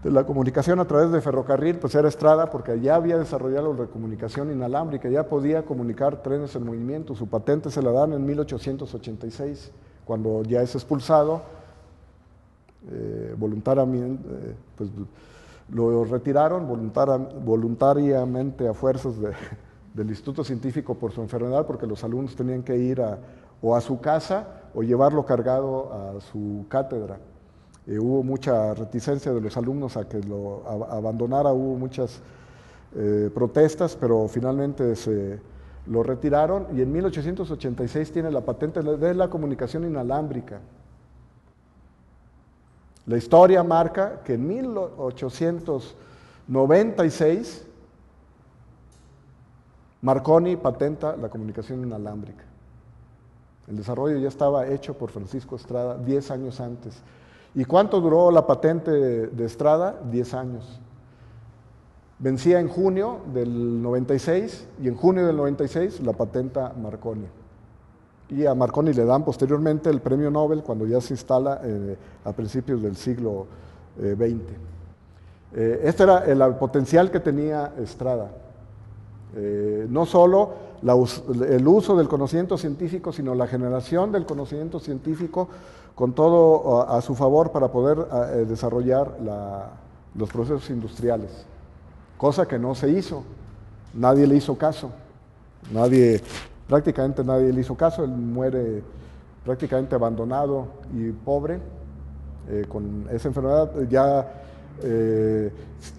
la comunicación a través de ferrocarril, pues era Estrada, porque ya había desarrollado la comunicación inalámbrica, ya podía comunicar trenes en movimiento. Su patente se la dan en 1886, cuando ya es expulsado voluntariamente, pues lo retiraron voluntariamente a fuerzas del Instituto Científico por su enfermedad, porque los alumnos tenían que ir o a su casa o llevarlo cargado a su cátedra. Hubo mucha reticencia de los alumnos a que lo abandonara, hubo muchas protestas, pero finalmente lo retiraron, y en 1886 tiene la patente de la comunicación inalámbrica. La historia marca que en 1896 Marconi patenta la comunicación inalámbrica. El desarrollo ya estaba hecho por Francisco Estrada 10 años antes. ¿Y cuánto duró la patente de Estrada? 10 años. Vencía en junio del 96, y en junio del 96 la patenta Marconi. Y a Marconi le dan posteriormente el premio Nobel cuando ya se instala a principios del siglo XX. Este era el potencial que tenía Estrada. No solo el uso del conocimiento científico, sino la generación del conocimiento científico con todo a su favor para poder desarrollar los procesos industriales, cosa que no se hizo. Nadie le hizo caso, prácticamente nadie le hizo caso. Él muere prácticamente abandonado y pobre con esa enfermedad. Ya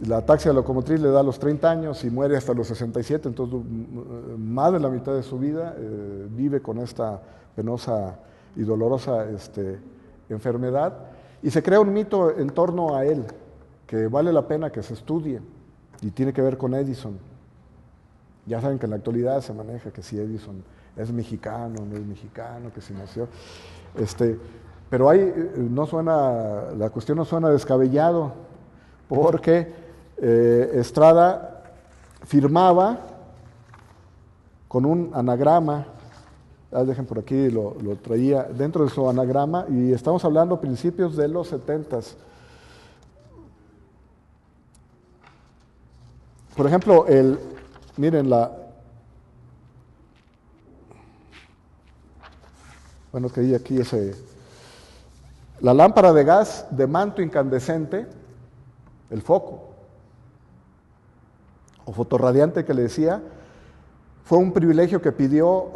la ataxia locomotriz le da a los 30 años y muere hasta los 67, entonces más de la mitad de su vida vive con esta penosa y dolorosa enfermedad, y se crea un mito en torno a él que vale la pena que se estudie, y tiene que ver con Edison. Ya saben que en la actualidad se maneja que si Edison es mexicano, no es mexicano, que si nació, pero la cuestión no suena descabellado, porque Estrada firmaba con un anagrama. Dejen por aquí, lo traía dentro de su anagrama, y estamos hablando principios de los 70s. Por ejemplo, miren bueno, que aquí la lámpara de gas de manto incandescente, el foco, o fotorradiante que le decía, fue un privilegio que pidió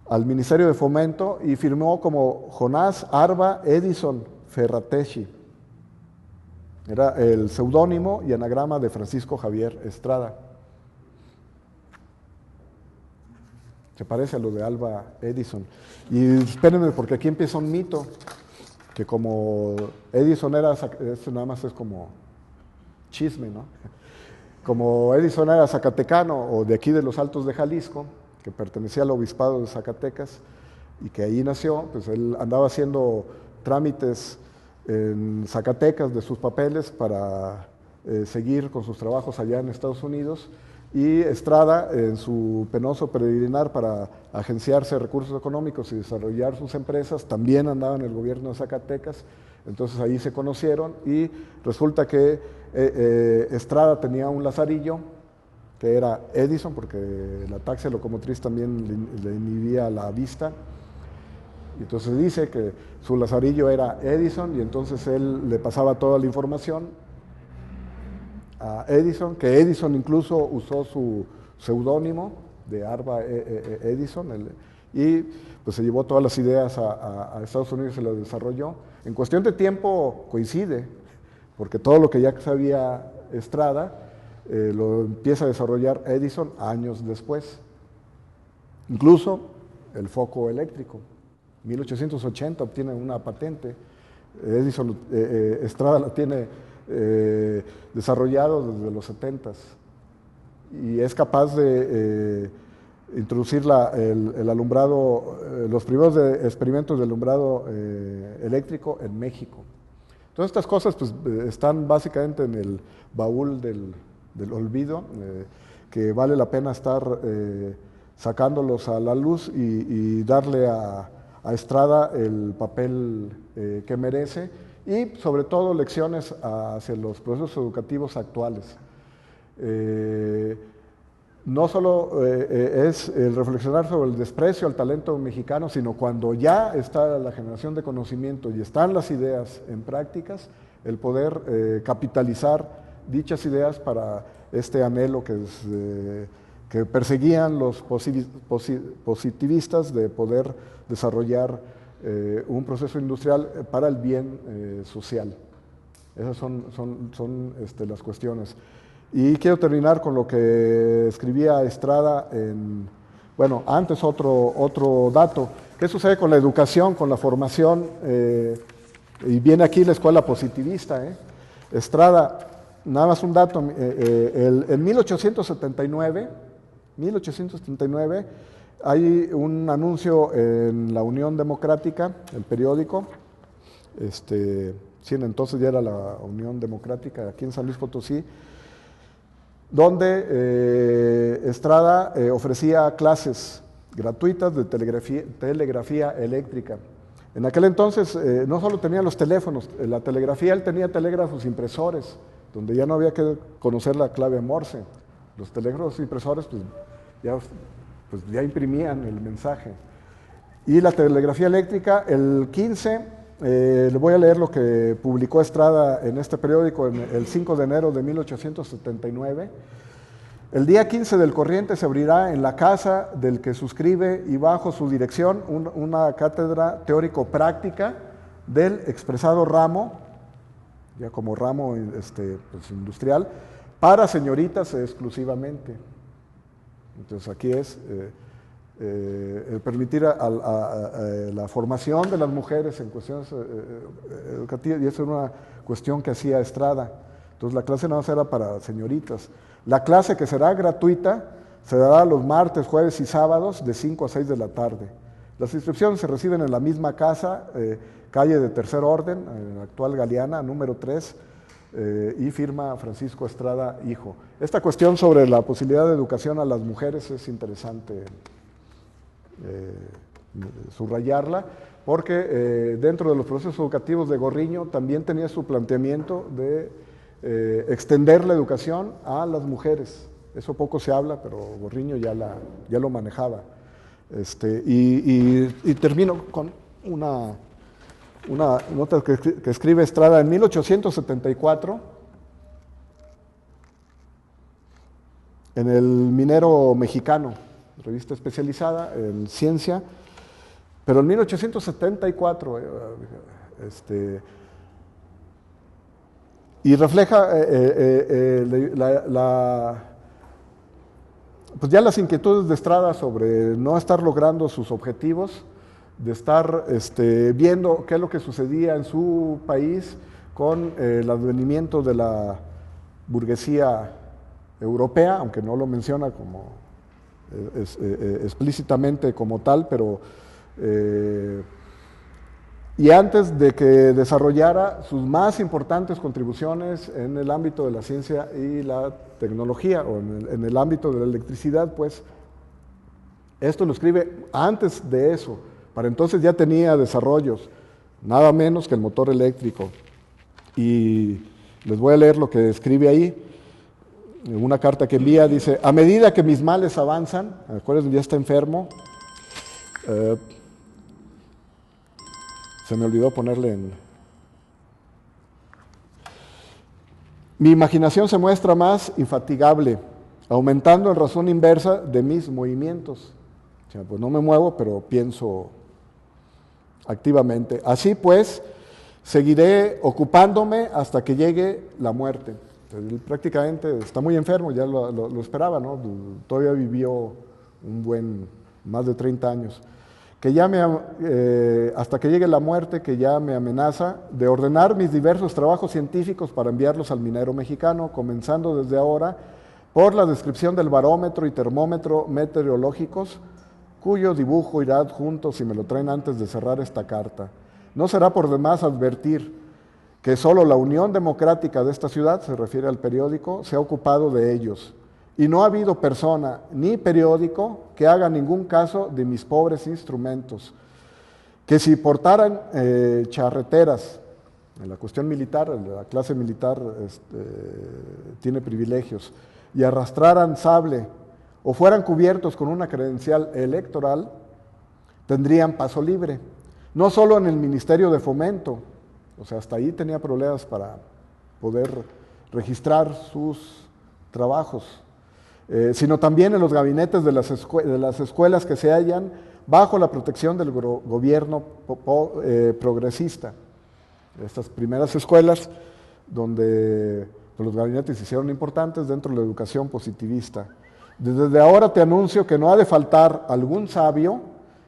al Ministerio de Fomento, y firmó como Jonás Arba Edison Ferrateschi. Era el seudónimo y anagrama de Francisco Javier Estrada. Se parece a lo de Alba Edison. Y espérenme, porque aquí empieza un mito, que como Edison esto nada más es como chisme, ¿no? Como Edison era zacatecano, o de aquí de los Altos de Jalisco, que pertenecía al obispado de Zacatecas, y que ahí nació, pues él andaba haciendo trámites en Zacatecas de sus papeles para seguir con sus trabajos allá en Estados Unidos, y Estrada, en su penoso peregrinar para agenciarse recursos económicos y desarrollar sus empresas, también andaba en el gobierno de Zacatecas. Entonces ahí se conocieron, y resulta que Estrada tenía un lazarillo que era Edison, porque la ataxia locomotriz también le inhibía la vista. Y entonces dice que su lazarillo era Edison, y entonces él le pasaba toda la información a Edison, que Edison incluso usó su seudónimo de Arba Edison, y pues se llevó todas las ideas a Estados Unidos y las desarrolló. En cuestión de tiempo coincide, porque todo lo que ya sabía Estrada lo empieza a desarrollar Edison años después. Incluso el foco eléctrico. 1880 obtiene una patente. Estrada la tiene desarrollado desde los 70s, y es capaz de introducir el alumbrado, los primeros experimentos de alumbrado eléctrico en México. Todas estas cosas pues, están básicamente en el baúl del olvido, que vale la pena estar sacándolos a la luz y darle a Estrada el papel que merece y sobre todo lecciones hacia los procesos educativos actuales. No solo es el reflexionar sobre el desprecio al talento mexicano, sino cuando ya está la generación de conocimiento y están las ideas en prácticas, el poder capitalizar dichas ideas para este anhelo que perseguían los positivistas de poder desarrollar un proceso industrial para el bien social. Esas son las cuestiones. Y quiero terminar con lo que escribía Estrada bueno, antes otro dato. ¿Qué sucede con la educación, con la formación? Y viene aquí la escuela positivista. Estrada, nada más un dato, en 1879 hay un anuncio en la Unión Democrática, el periódico, sí, entonces ya era la Unión Democrática aquí en San Luis Potosí, donde Estrada ofrecía clases gratuitas de telegrafía eléctrica. En aquel entonces no solo tenía los teléfonos, la telegrafía, él tenía telégrafos impresores, donde ya no había que conocer la clave Morse. Los telégrafos impresores pues ya imprimían el mensaje. Y la telegrafía eléctrica, el 15, le voy a leer lo que publicó Estrada en este periódico el 5 de enero de 1879. El día 15 del corriente se abrirá en la casa del que suscribe y bajo su dirección una cátedra teórico-práctica del expresado ramo, ya como ramo pues, industrial, para señoritas exclusivamente. Entonces aquí es permitir la formación de las mujeres en cuestiones educativas, y eso es una cuestión que hacía Estrada. Entonces la clase no era para señoritas. La clase, que será gratuita, se dará los martes, jueves y sábados de 5 a 6 de la tarde. Las inscripciones se reciben en la misma casa, calle de Tercer Orden, en la actual Galeana, número 3, y firma Francisco Estrada, hijo. Esta cuestión sobre la posibilidad de educación a las mujeres es interesante subrayarla, porque dentro de los procesos educativos de Gorriño también tenía su planteamiento de extender la educación a las mujeres. Eso poco se habla, pero Gorriño ya lo manejaba. Y termino con una nota que escribe Estrada en 1874, en el Minero Mexicano, revista especializada en ciencia, pero en 1874, y refleja pues ya las inquietudes de Estrada sobre no estar logrando sus objetivos, de estar viendo qué es lo que sucedía en su país con el advenimiento de la burguesía europea, aunque no lo menciona como explícitamente como tal, pero y antes de que desarrollara sus más importantes contribuciones en el ámbito de la ciencia y la tecnología, o en el ámbito de la electricidad, pues esto lo escribe antes de eso. Para entonces ya tenía desarrollos, nada menos que el motor eléctrico. Y les voy a leer lo que escribe ahí. En una carta que envía, dice: a medida que mis males avanzan, acuérdense, ya está enfermo, se me olvidó ponerle en... Mi imaginación se muestra más infatigable, aumentando en razón inversa de mis movimientos. O sea, pues no me muevo, pero pienso activamente. Así pues, seguiré ocupándome hasta que llegue la muerte. Él prácticamente está muy enfermo, ya lo esperaba, ¿no? Todavía vivió más de 30 años. Hasta que llegue la muerte, que ya me amenaza, de ordenar mis diversos trabajos científicos para enviarlos al minero mexicano, comenzando desde ahora por la descripción del barómetro y termómetro meteorológicos, cuyo dibujo irá adjunto si me lo traen antes de cerrar esta carta. No será por demás advertir que solo la Unión Democrática de esta ciudad, se refiere al periódico, se ha ocupado de ellos, y no ha habido persona ni periódico que haga ningún caso de mis pobres instrumentos, que si portaran charreteras, en la cuestión militar, la clase militar tiene privilegios, y arrastraran sable o fueran cubiertos con una credencial electoral, tendrían paso libre. No solo en el Ministerio de Fomento, o sea, hasta ahí tenía problemas para poder registrar sus trabajos, sino también en los gabinetes de las escuelas que se hallan bajo la protección del gobierno progresista. Estas primeras escuelas donde los gabinetes se hicieron importantes dentro de la educación positivista. Desde ahora te anuncio que no ha de faltar algún sabio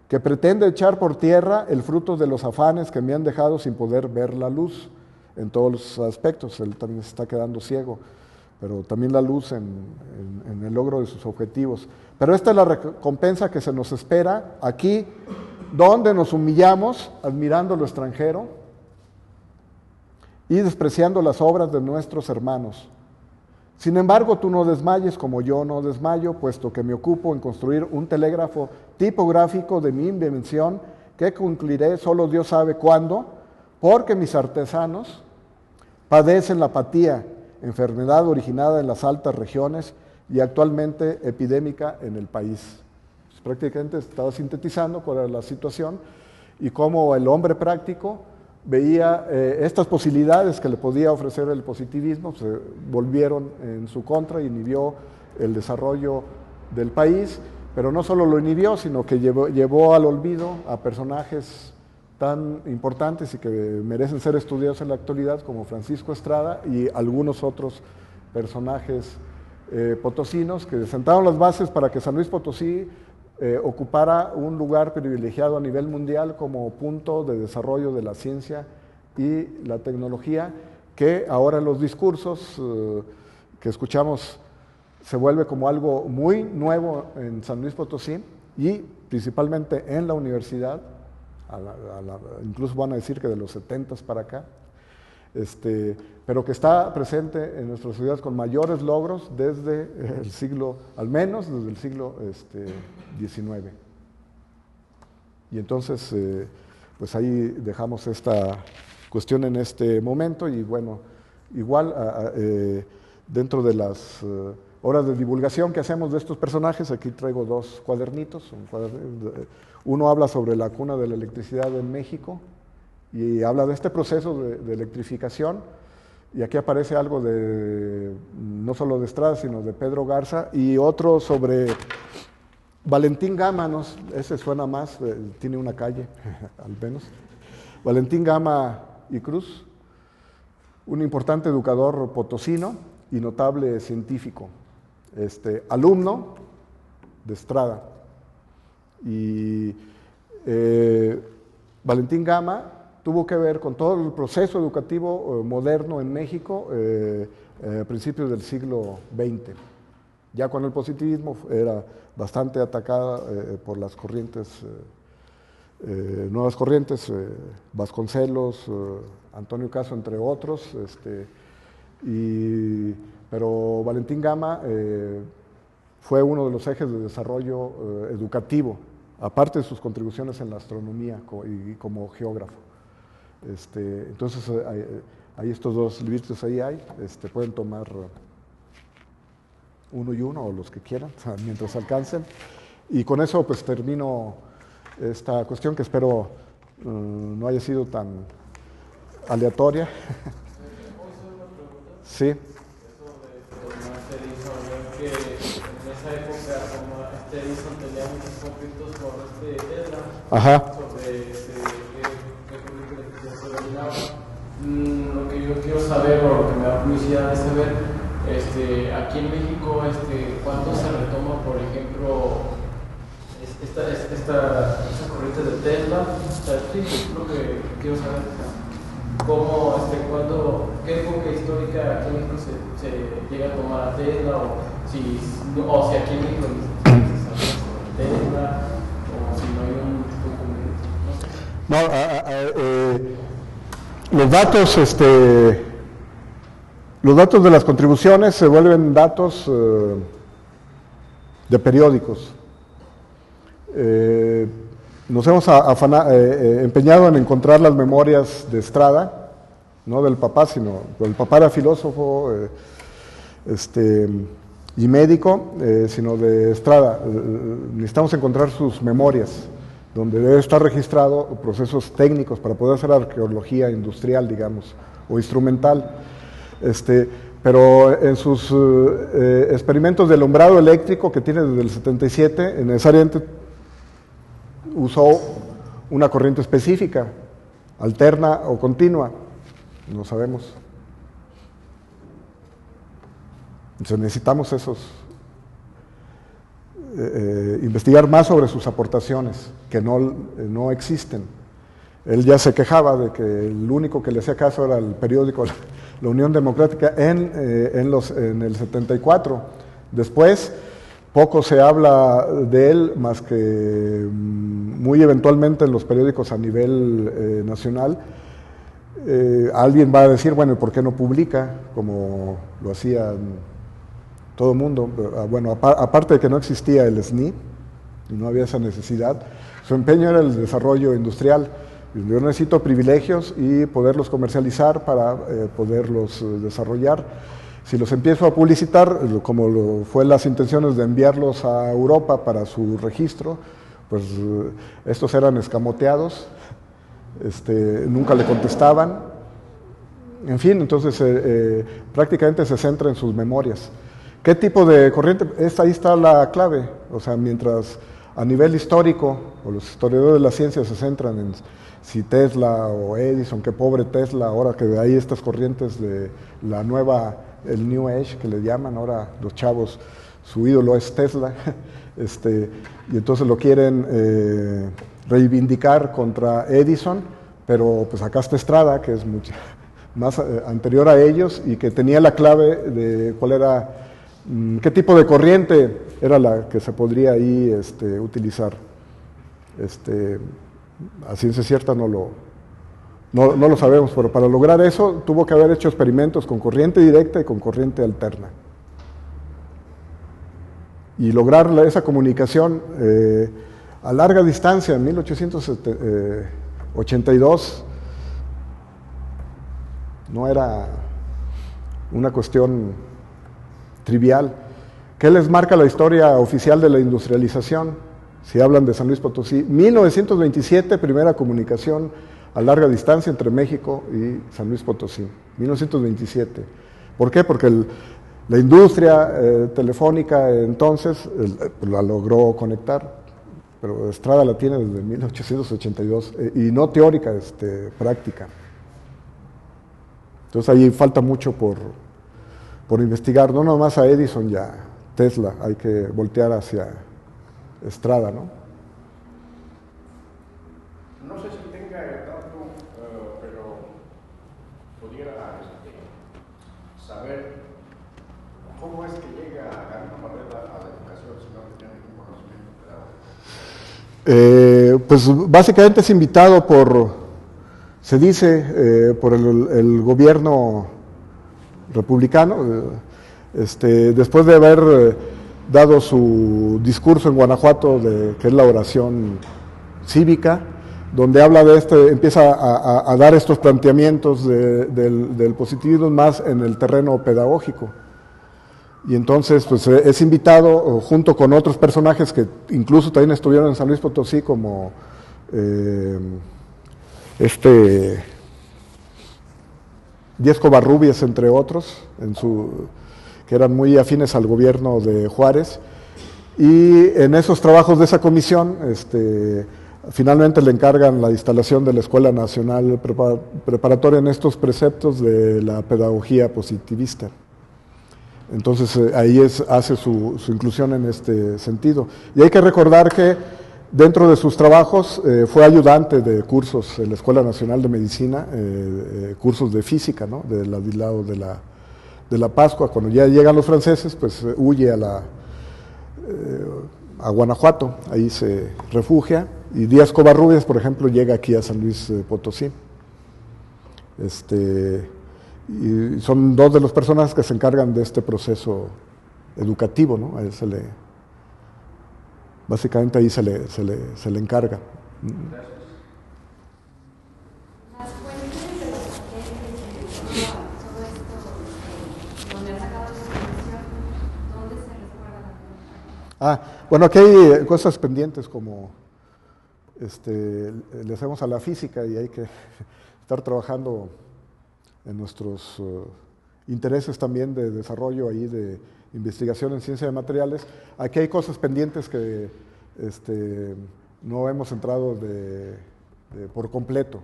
que pretende echar por tierra el fruto de los afanes que me han dejado sin poder ver la luz en todos los aspectos. Él también se está quedando ciego, pero también la luz en el logro de sus objetivos. Pero esta es la recompensa que se nos espera aquí, donde nos humillamos admirando lo extranjero y despreciando las obras de nuestros hermanos. Sin embargo, tú no desmayes como yo no desmayo, puesto que me ocupo en construir un telégrafo tipográfico de mi invención, que concluiré solo Dios sabe cuándo, porque mis artesanos padecen la apatía, enfermedad originada en las altas regiones y actualmente epidémica en el país. Pues prácticamente estaba sintetizando cuál era la situación y cómo el hombre práctico veía estas posibilidades que le podía ofrecer el positivismo, se volvieron en su contra, inhibió el desarrollo del país, pero no solo lo inhibió, sino que llevó al olvido a personajes tan importantes y que merecen ser estudiados en la actualidad, como Francisco Estrada y algunos otros personajes potosinos que sentaron las bases para que San Luis Potosí ocupara un lugar privilegiado a nivel mundial como punto de desarrollo de la ciencia y la tecnología, que ahora en los discursos que escuchamos se vuelve como algo muy nuevo en San Luis Potosí y principalmente en la universidad, incluso van a decir que de los 70 para acá, pero que está presente en nuestra sociedad con mayores logros desde el siglo, al menos desde el siglo XIX. Y entonces, pues ahí dejamos esta cuestión en este momento y bueno, igual dentro de las horas de divulgación que hacemos de estos personajes, aquí traigo dos cuadernitos. Uno habla sobre la cuna de la electricidad en México y habla de este proceso de electrificación, y aquí aparece algo de, no solo de Estrada, sino de Pedro Garza, y otro sobre Valentín Gama, ese suena más, tiene una calle, al menos. Valentín Gama y Cruz, un importante educador potosino y notable científico, alumno de Estrada. Y Valentín Gama tuvo que ver con todo el proceso educativo moderno en México a principios del siglo XX. Ya cuando el positivismo era bastante atacada por las corrientes, nuevas corrientes, Vasconcelos, Antonio Caso, entre otros, pero Valentín Gama fue uno de los ejes de desarrollo educativo, aparte de sus contribuciones en la astronomía y como geógrafo. Entonces, hay estos dos libritos ahí pueden tomar uno y uno, o los que quieran, mientras alcancen. Y con eso pues termino esta cuestión que espero no haya sido tan aleatoria. Sí. Eso de Tomás Edison, yo que en esa época como Edison tenía muchos conflictos con Tesla. Ajá. Sobre qué corriente se dominaba. Lo que yo quiero saber, o lo que me da curiosidad es saber, aquí en México, ¿cuándo se retoma, por ejemplo, esta corriente de Tesla? Sí, es lo que quiero saber. ¿Cómo, qué época histórica aquí en México se llega a tomar a Tesla? O si aquí en México se sabe sobre Tesla, o si no hay un documento. Los datos de las contribuciones se vuelven datos de periódicos. Nos hemos empeñado en encontrar las memorias de Estrada, no del papá, sino el papá era filósofo y médico, sino de Estrada. Necesitamos encontrar sus memorias, donde debe estar registrado procesos técnicos para poder hacer arqueología industrial, digamos, o instrumental. Pero en sus experimentos de alumbrado eléctrico que tiene desde el 77, necesariamente usó una corriente específica, alterna o continua, no sabemos. Entonces necesitamos investigar más sobre sus aportaciones, que no existen. Él ya se quejaba de que el único que le hacía caso era el periódico La Unión Democrática en el 74. Después, poco se habla de él, más que muy eventualmente en los periódicos a nivel nacional. Alguien va a decir, bueno, ¿por qué no publica como lo hacía todo el mundo? Bueno, aparte de que no existía el SNI y no había esa necesidad, su empeño era el desarrollo industrial. Yo necesito privilegios y poderlos comercializar para poderlos desarrollar. Si los empiezo a publicitar, como fue las intenciones de enviarlos a Europa para su registro, pues estos eran escamoteados, nunca le contestaban. En fin, entonces prácticamente se centra en sus memorias. ¿Qué tipo de corriente? Ahí está la clave. O sea, mientras a nivel histórico, o los historiadores de la ciencia se centran en si Tesla o Edison, qué pobre Tesla, ahora que hay estas corrientes de la nueva, el New Age que le llaman, ahora los chavos, su ídolo es Tesla, y entonces lo quieren reivindicar contra Edison, pero pues acá está Estrada, que es mucho más anterior a ellos y que tenía la clave de cuál era, qué tipo de corriente era la que se podría ahí utilizar. A ciencia cierta no lo sabemos, pero para lograr eso tuvo que haber hecho experimentos con corriente directa y con corriente alterna. Y lograr esa comunicación a larga distancia en 1882 no era una cuestión trivial. ¿Qué les marca la historia oficial de la industrialización? Si hablan de San Luis Potosí, 1927, primera comunicación a larga distancia entre México y San Luis Potosí, 1927. ¿Por qué? Porque la industria telefónica entonces la logró conectar, pero Estrada la tiene desde 1882, y no teórica, práctica. Entonces ahí falta mucho por investigar, no nomás a Edison y a Tesla, hay que voltear hacia Estrada, ¿no? No sé si tenga el dato, pero pudiera saber cómo es que llega a Galindo Barreda a la educación si no tenía ningún conocimiento. Pues básicamente es invitado se dice, por el gobierno republicano, después de haber dado su discurso en Guanajuato, que es la oración cívica, donde habla empieza a dar estos planteamientos del positivismo más en el terreno pedagógico. Y entonces pues es invitado junto con otros personajes que incluso también estuvieron en San Luis Potosí, como Díaz Covarrubias, entre otros, que eran muy afines al gobierno de Juárez, y en esos trabajos de esa comisión, finalmente le encargan la instalación de la Escuela Nacional Preparatoria en estos preceptos de la pedagogía positivista. Entonces ahí hace su inclusión en este sentido. Y hay que recordar que dentro de sus trabajos fue ayudante de cursos en la Escuela Nacional de Medicina, cursos de física, ¿no? Del lado de la Pascua. Cuando ya llegan los franceses, pues huye a Guanajuato, ahí se refugia, y Díaz Covarrubias, por ejemplo, llega aquí a San Luis Potosí. Y son dos de los personajes que se encargan de este proceso educativo, ¿no? A él se le Básicamente ahí se le encarga. Gracias. Las fuentes de los patentes y todo esto, donde ha sacado la información, ¿dónde se resguarda la fuente? Bueno, aquí hay cosas pendientes como le hacemos a la física y hay que estar trabajando en nuestros intereses también de desarrollo ahí de investigación en ciencia de materiales. Aquí hay cosas pendientes que no hemos entrado por completo,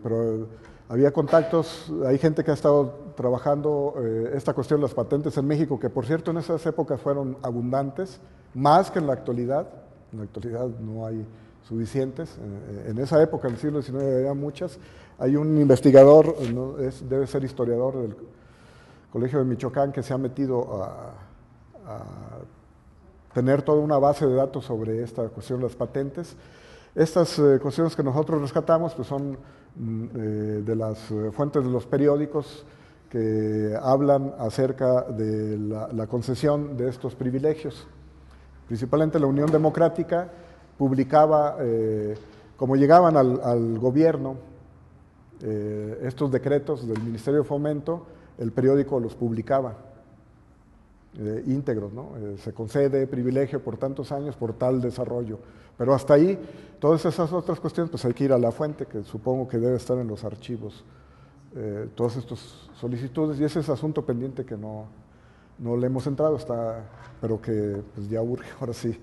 pero había contactos, hay gente que ha estado trabajando esta cuestión de las patentes en México, que por cierto en esas épocas fueron abundantes, más que en la actualidad. En la actualidad no hay suficientes. En esa época, en el siglo XIX, había muchas. Hay un investigador, debe ser historiador del Colegio de Michoacán, que se ha metido a tener toda una base de datos sobre esta cuestión de las patentes. Estas cuestiones que nosotros rescatamos pues son de las fuentes de los periódicos que hablan acerca de la concesión de estos privilegios. Principalmente la Unión Democrática publicaba, como llegaban al gobierno, estos decretos del Ministerio de Fomento, el periódico los publicaba íntegros, ¿no? Se concede privilegio por tantos años por tal desarrollo. Pero hasta ahí, todas esas otras cuestiones, pues hay que ir a la fuente, que supongo que debe estar en los archivos, todas estas solicitudes, y ese es asunto pendiente que no le hemos entrado, pero que pues ya urge ahora sí,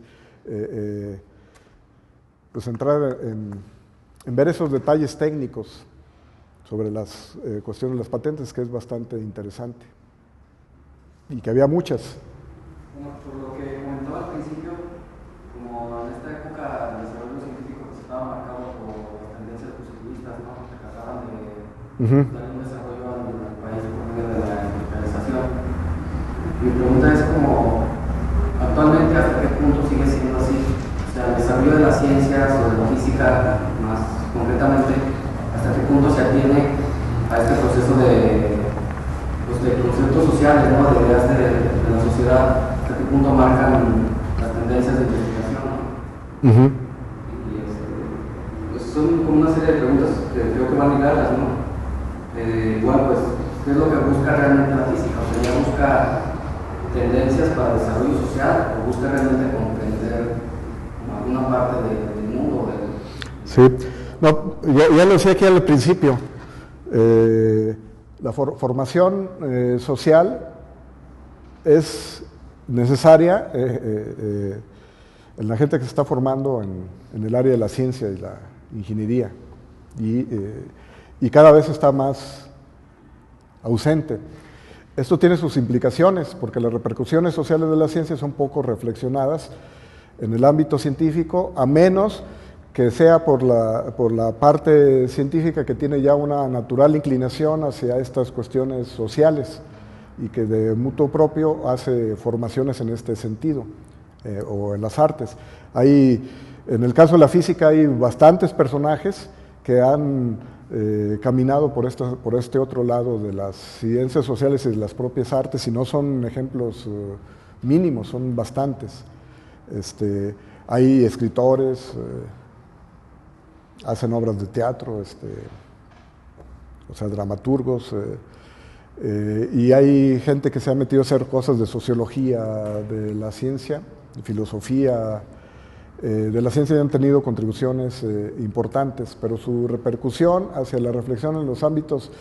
pues entrar en ver esos detalles técnicos sobre las cuestiones de las patentes, que es bastante interesante, y que había muchas. Bueno, por lo que comentaba al principio, como en esta época el desarrollo científico pues, estaba marcado por las tendencias positivistas, ¿no? Que trataban de dar un desarrollo al país por medio de la industrialización. Mi pregunta es como, actualmente, ¿hasta qué punto sigue siendo así? O sea, el desarrollo de las ciencias o de la física, más concretamente, ¿hasta qué punto se atiene a este proceso de conceptos sociales, ¿no? De ideas de la sociedad? ¿Hasta qué punto marcan las tendencias de investigación, ¿no? Pues son como una serie de preguntas que creo que van ligadas, ¿no? Igual, pues, ¿qué es lo que busca realmente la física? O sea, ¿ya busca tendencias para el desarrollo social o busca realmente comprender alguna parte del mundo? Sí, no, ya lo decía aquí al principio, la formación social es necesaria en la gente que se está formando en el área de la ciencia y la ingeniería, y cada vez está más ausente. Esto tiene sus implicaciones, porque las repercusiones sociales de la ciencia son poco reflexionadas en el ámbito científico, a menos que sea por la parte científica que tiene ya una natural inclinación hacia estas cuestiones sociales y que de mutuo propio hace formaciones en este sentido, o en las artes. En el caso de la física hay bastantes personajes que han caminado por este otro lado de las ciencias sociales y de las propias artes, y no son ejemplos mínimos, son bastantes. Hay escritores, hacen obras de teatro, o sea, dramaturgos, y hay gente que se ha metido a hacer cosas de sociología de la ciencia, de filosofía de la ciencia, y han tenido contribuciones importantes, pero su repercusión hacia la reflexión en los ámbitos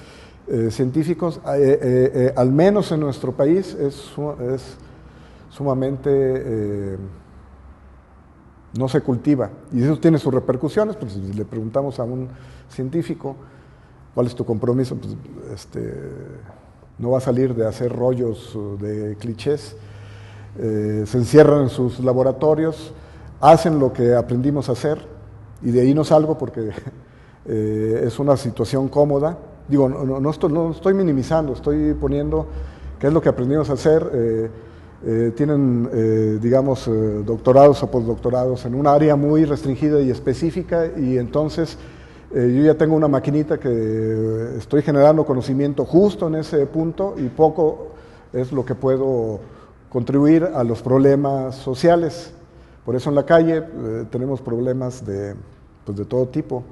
científicos, al menos en nuestro país, es sumamente... no se cultiva, y eso tiene sus repercusiones. Pues si le preguntamos a un científico cuál es tu compromiso, pues no va a salir de hacer rollos de clichés, se encierran en sus laboratorios, hacen lo que aprendimos a hacer, y de ahí no salgo porque es una situación cómoda. Digo, no estoy minimizando, estoy poniendo qué es lo que aprendimos a hacer. Tienen, digamos, doctorados o postdoctorados en un área muy restringida y específica, y entonces yo ya tengo una maquinita que estoy generando conocimiento justo en ese punto, y poco es lo que puedo contribuir a los problemas sociales. Por eso en la calle tenemos problemas pues de todo tipo,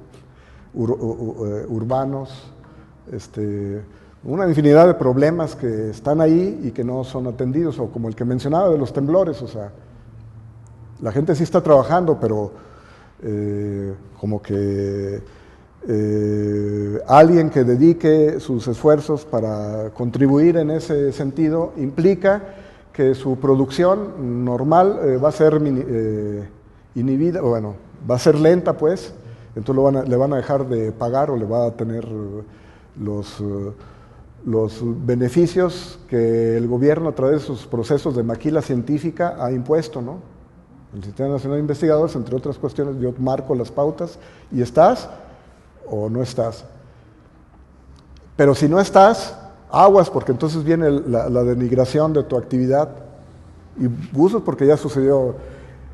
urbanos, una infinidad de problemas que están ahí y que no son atendidos, o como el que mencionaba de los temblores, o sea, la gente sí está trabajando, pero como que alguien que dedique sus esfuerzos para contribuir en ese sentido implica que su producción normal va a ser inhibida, o bueno, va a ser lenta, pues, entonces le van a dejar de pagar o le va a tener los beneficios que el gobierno a través de sus procesos de maquila científica ha impuesto, ¿no? El Sistema Nacional de Investigadores, entre otras cuestiones, yo marco las pautas y estás o no estás. Pero si no estás, aguas, porque entonces viene la denigración de tu actividad. Y buzos, porque ya sucedió,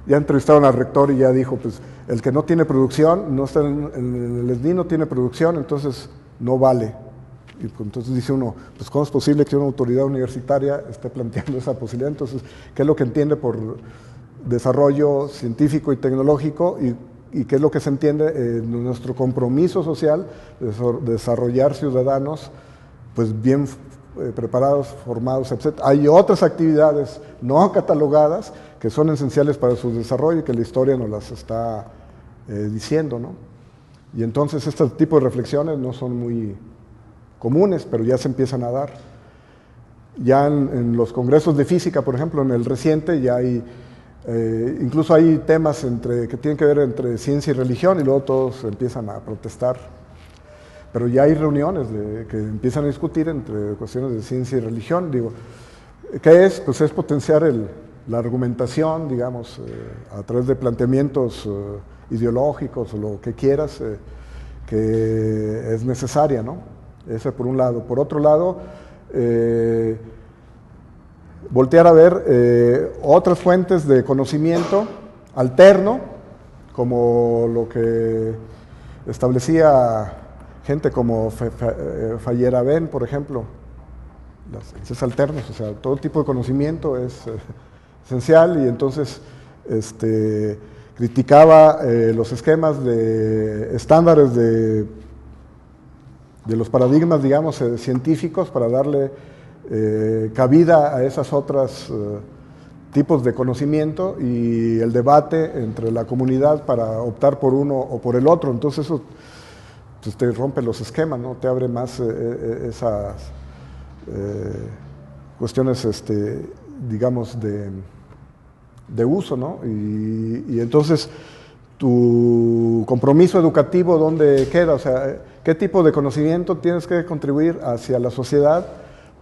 ya entrevistaron al rector y ya dijo, pues, el que no tiene producción, no está en el SNI, no tiene producción, entonces no vale. Y pues, entonces dice uno, pues, ¿cómo es posible que una autoridad universitaria esté planteando esa posibilidad? Entonces, ¿qué es lo que entiende por desarrollo científico y tecnológico? Y qué es lo que se entiende en nuestro compromiso social de desarrollar ciudadanos pues bien preparados, formados, etc. Hay otras actividades no catalogadas que son esenciales para su desarrollo y que la historia nos las está diciendo, ¿no? Y entonces este tipo de reflexiones no son muy comunes, pero ya se empiezan a dar. Ya en los congresos de física, por ejemplo, en el reciente ya hay incluso hay temas que tienen que ver entre ciencia y religión y luego todos empiezan a protestar. Pero ya hay reuniones que empiezan a discutir entre cuestiones de ciencia y religión. Digo, ¿qué es? Pues es potenciar la argumentación, digamos, a través de planteamientos ideológicos o lo que quieras, que es necesaria, ¿no? Ese por un lado. Por otro lado, voltear a ver otras fuentes de conocimiento alterno, como lo que establecía gente como Feyerabend, por ejemplo, las ciencias alternas, o sea, todo tipo de conocimiento es esencial, y entonces criticaba los esquemas de estándares de los paradigmas, digamos, científicos para darle cabida a esas otras tipos de conocimiento y el debate entre la comunidad para optar por uno o por el otro. Entonces eso pues, te rompe los esquemas, ¿no? Te abre más esas cuestiones, digamos, de uso, ¿no? Y entonces tu compromiso educativo, ¿dónde queda? O sea, ¿qué tipo de conocimiento tienes que contribuir hacia la sociedad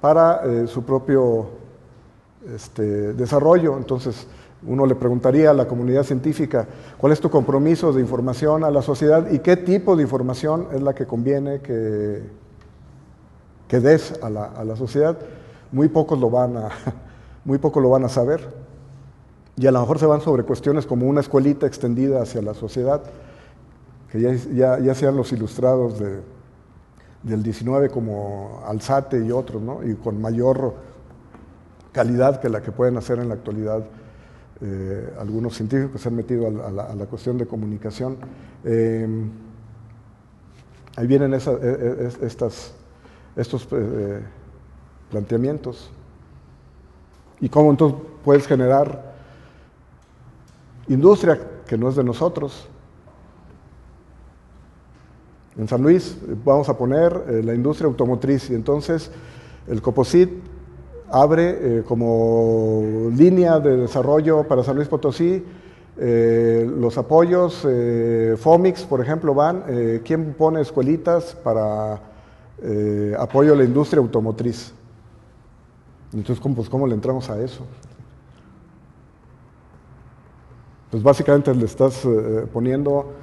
para su propio desarrollo? Entonces, uno le preguntaría a la comunidad científica, ¿cuál es tu compromiso de información a la sociedad y qué tipo de información es la que conviene que des a la sociedad? Muy pocos lo van a saber. Y a lo mejor se van sobre cuestiones como una escuelita extendida hacia la sociedad, que ya sean los ilustrados del 19 como Alzate y otros, ¿no? Y con mayor calidad que la que pueden hacer en la actualidad algunos científicos que se han metido a la cuestión de comunicación. Ahí vienen estos planteamientos. Y cómo entonces puedes generar industria que no es de nosotros. En San Luis vamos a poner la industria automotriz, y entonces el Coposit abre como línea de desarrollo para San Luis Potosí los apoyos, FOMIX, por ejemplo, van. ¿Quién pone escuelitas para apoyo a la industria automotriz? Entonces, ¿cómo le entramos a eso? Pues básicamente le estás poniendo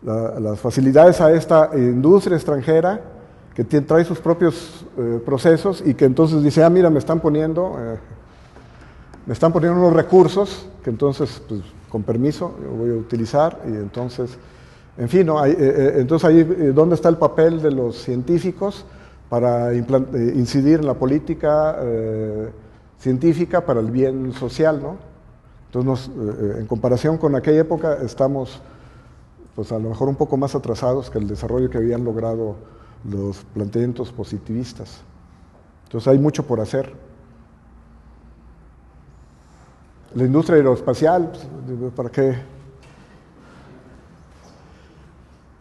las facilidades a esta industria extranjera que trae sus propios procesos y que entonces dice, mira, me están poniendo unos recursos que entonces, pues, con permiso, yo voy a utilizar, y entonces, en fin, ¿no? Entonces ahí, ¿dónde está el papel de los científicos para incidir en la política científica para el bien social, ¿no? Entonces, en comparación con aquella época, estamos pues a lo mejor un poco más atrasados que el desarrollo que habían logrado los planteamientos positivistas. Entonces hay mucho por hacer. La industria aeroespacial, pues, ¿para qué?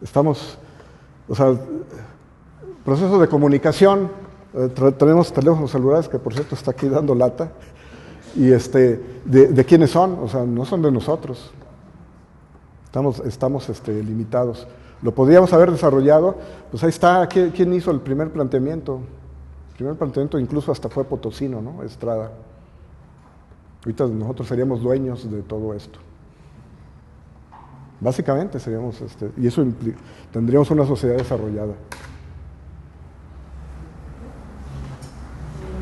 Estamos, o sea, procesos de comunicación, tenemos teléfonos celulares, que por cierto está aquí dando lata, y ¿de quiénes son? O sea, no son de nosotros. Estamos limitados. Lo podríamos haber desarrollado, pues ahí está, ¿quién hizo el primer planteamiento? El primer planteamiento incluso hasta fue potosino, ¿no? Estrada. Ahorita nosotros seríamos dueños de todo esto. Básicamente seríamos, y eso tendríamos una sociedad desarrollada.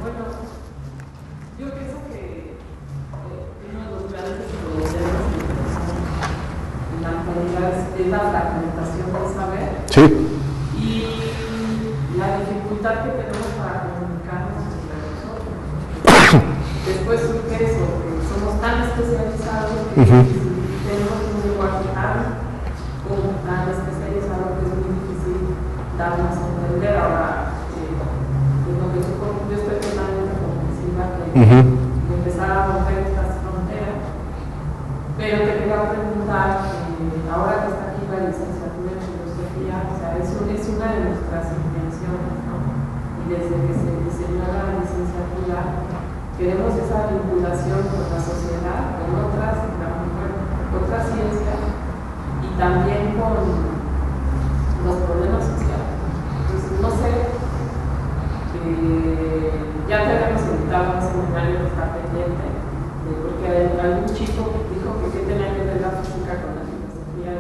Bueno, yo pienso que uno de los grandes problemas en la actualidad es la fragmentación del saber. Sí. Y la dificultad que tenemos para comunicarnos entre nosotros. Después surge eso, que somos tan especializados que tenemos un lenguaje tan especializado que es muy difícil darnos a entender. Ahora, yo estoy totalmente convencida de empezar a romper estas fronteras, pero te quería preguntar, ahora que está aquí la licenciatura en filosofía, o sea, es una de nuestras intenciones, ¿no? Y desde que se diseñó la licenciatura, queremos esa vinculación con la sociedad, con otras ciencias y también con los problemas sociales. Entonces, no sé, ya te habíamos invitado a un seminario que está pendiente, porque algún chico dijo que qué tenía que ver la física con la filosofía.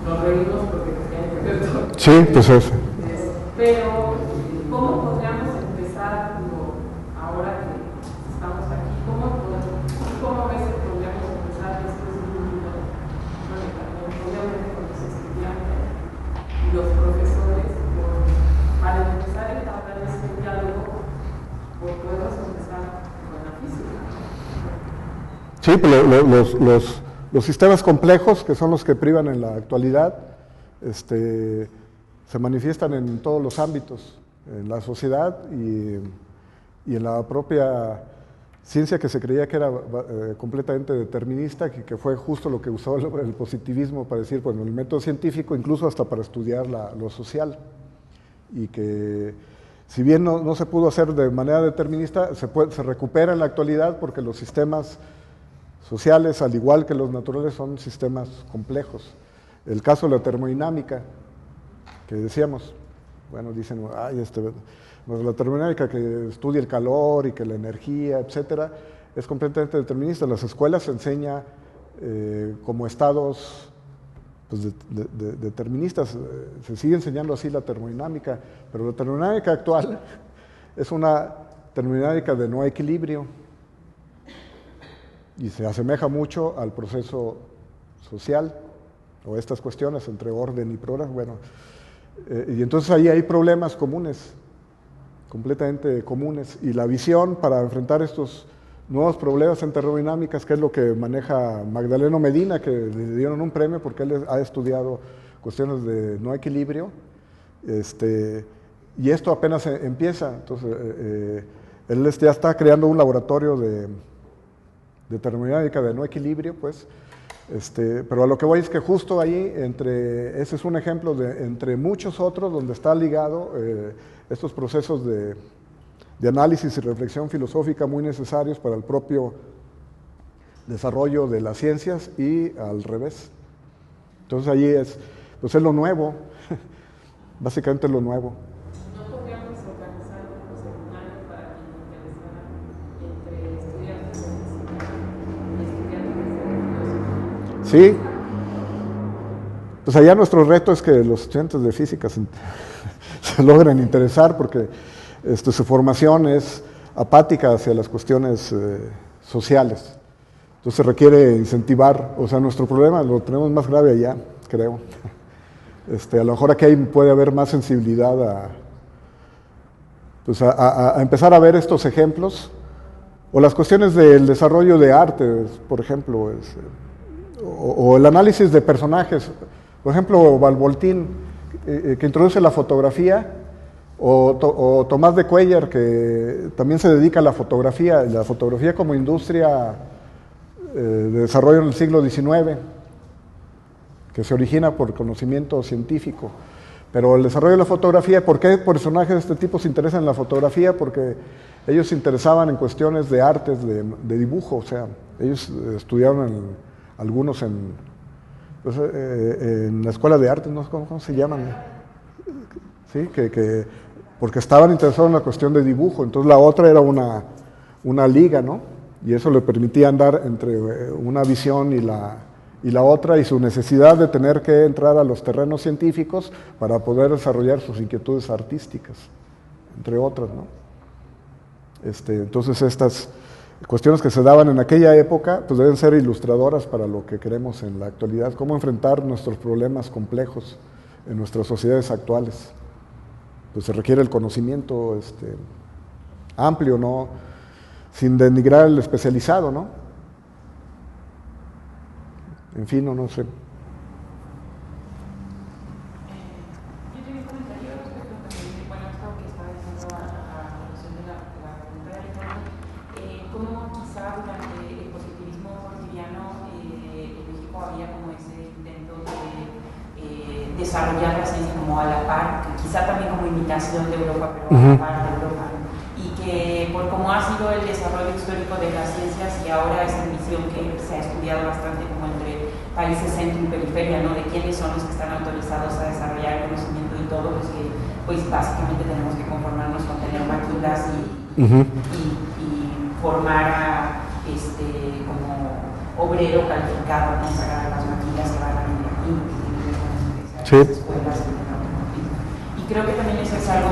Nos reímos porque tiene que ver todo. Sí, pues eso. Pero, ¿cómo podríamos empezar, ahora que estamos aquí, cómo ves que podríamos empezar después de un libro? Obviamente con los estudiantes y los profesores, para empezar a entablar ese diálogo, podemos empezar con la física. Sí, pues los sistemas complejos, que son los que privan en la actualidad, se manifiestan en todos los ámbitos, en la sociedad y en la propia ciencia, que se creía que era completamente determinista, que fue justo lo que usó el positivismo para decir, bueno, el método científico, incluso hasta para estudiar lo social, y que si bien no se pudo hacer de manera determinista, se recupera en la actualidad porque los sistemas sociales, al igual que los naturales, son sistemas complejos. El caso de la termodinámica, que decíamos, bueno, dicen, la termodinámica que estudia el calor y que la energía, etcétera, es completamente determinista. En las escuelas se enseña como estados pues, deterministas, se sigue enseñando así la termodinámica, pero la termodinámica actual es una termodinámica de no equilibrio y se asemeja mucho al proceso social o estas cuestiones entre orden y progreso. Bueno, y entonces ahí hay problemas comunes, completamente comunes, y la visión para enfrentar estos nuevos problemas en termodinámicas, que es lo que maneja Magdaleno Medina, que le dieron un premio porque él ha estudiado cuestiones de no equilibrio, y esto apenas empieza. Entonces él ya está creando un laboratorio de termodinámica de no equilibrio, pues, pero a lo que voy es que justo ahí, ese es un ejemplo entre muchos otros donde está ligado estos procesos de análisis y reflexión filosófica muy necesarios para el propio desarrollo de las ciencias y al revés. Entonces ahí pues es lo nuevo, básicamente es lo nuevo. ¿No podríamos organizar un seminario para quien interesara entre estudiantes de física y estudiantes de filosofía? Sí, pues allá nuestro reto es que los estudiantes de física se logren interesar, porque su formación es apática hacia las cuestiones sociales. Entonces se requiere incentivar, o sea, nuestro problema lo tenemos más grave allá, creo. A lo mejor aquí puede haber más sensibilidad a empezar a ver estos ejemplos, O las cuestiones del desarrollo de arte, por ejemplo, o el análisis de personajes. Por ejemplo, Valvoltín, que introduce la fotografía, o Tomás de Cuéllar, que también se dedica a la fotografía como industria de desarrollo en el siglo XIX, que se origina por conocimiento científico. Pero el desarrollo de la fotografía, ¿por qué personajes de este tipo se interesan en la fotografía? Porque ellos se interesaban en cuestiones de artes, de dibujo, o sea, ellos estudiaron algunos en la escuela de artes, no sé cómo se llaman, ¿sí? Porque estaban interesados en la cuestión de dibujo, entonces la otra era una liga, ¿no? Y eso le permitía andar entre una visión y la otra, y su necesidad de tener que entrar a los terrenos científicos para poder desarrollar sus inquietudes artísticas, entre otras, ¿no? Entonces estas cuestiones que se daban en aquella época pues deben ser ilustradoras para lo que queremos en la actualidad, cómo enfrentar nuestros problemas complejos en nuestras sociedades actuales. Pues se requiere el conocimiento amplio, ¿no? Sin denigrar el especializado, ¿no? En fin, no sé. Yo tenía un comentario respecto también, bueno, esto que estaba diciendo a relación de la pregunta de Alejandro, cómo quizá durante el positivismo freudiano en México había como ese intento de desarrollar la ciencia como a la par, que quizá también como imitación de Europa, pero a la par de Europa, ¿no? Y que por cómo ha sido el desarrollo histórico de las ciencias y ahora esa visión que se ha estudiado bastante como entre países centro y periferia, ¿no? De quiénes son los que están autorizados a desarrollar el conocimiento y todo, pues que pues básicamente tenemos que conformarnos con tener maquilas y formar a como obrero calificado, ¿no? Para las maquilas que van a venir aquí, que tienen que ver con las escuelas y creo que también eso es algo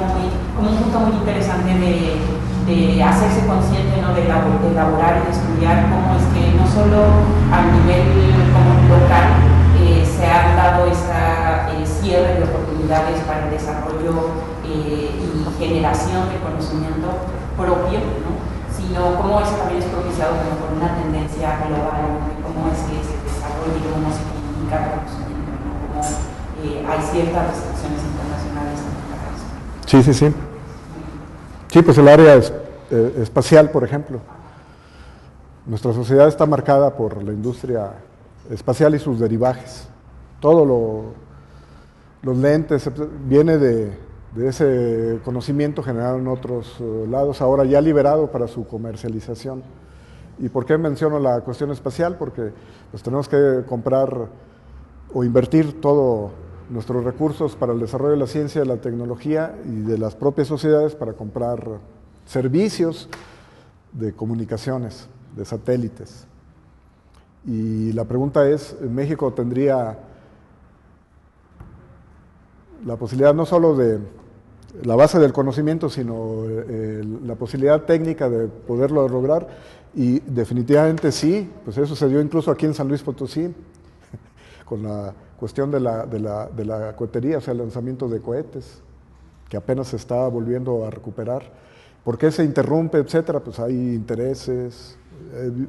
como un punto muy interesante de hacerse consciente, ¿no? de elaborar y de estudiar cómo es que no solo a nivel como local se ha dado ese cierre de oportunidades para el desarrollo y generación de conocimiento propio, ¿no? Sino cómo eso también es propiciado como por una tendencia global, ¿no? Cómo es que se desarrolla y cómo se comunica el conocimiento, ¿no? Cómo hay ciertas restricciones internacionales para eso. Sí. Sí, pues el área espacial, por ejemplo. Nuestra sociedad está marcada por la industria espacial y sus derivajes. Todo los lentes viene de ese conocimiento generado en otros lados, ahora ya liberado para su comercialización. ¿Y por qué menciono la cuestión espacial? Porque pues, tenemos que comprar o invertir todos nuestros recursos para el desarrollo de la ciencia, de la tecnología y de las propias sociedades para comprar servicios de comunicaciones, de satélites. Y la pregunta es, ¿México tendría la posibilidad no solo de la base del conocimiento, sino la posibilidad técnica de poderlo lograr? Y definitivamente sí, pues eso se dio incluso aquí en San Luis Potosí, con la cuestión de la cohetería, o sea, el lanzamiento de cohetes, que apenas se está volviendo a recuperar. ¿Por qué se interrumpe, etcétera? Pues hay intereses.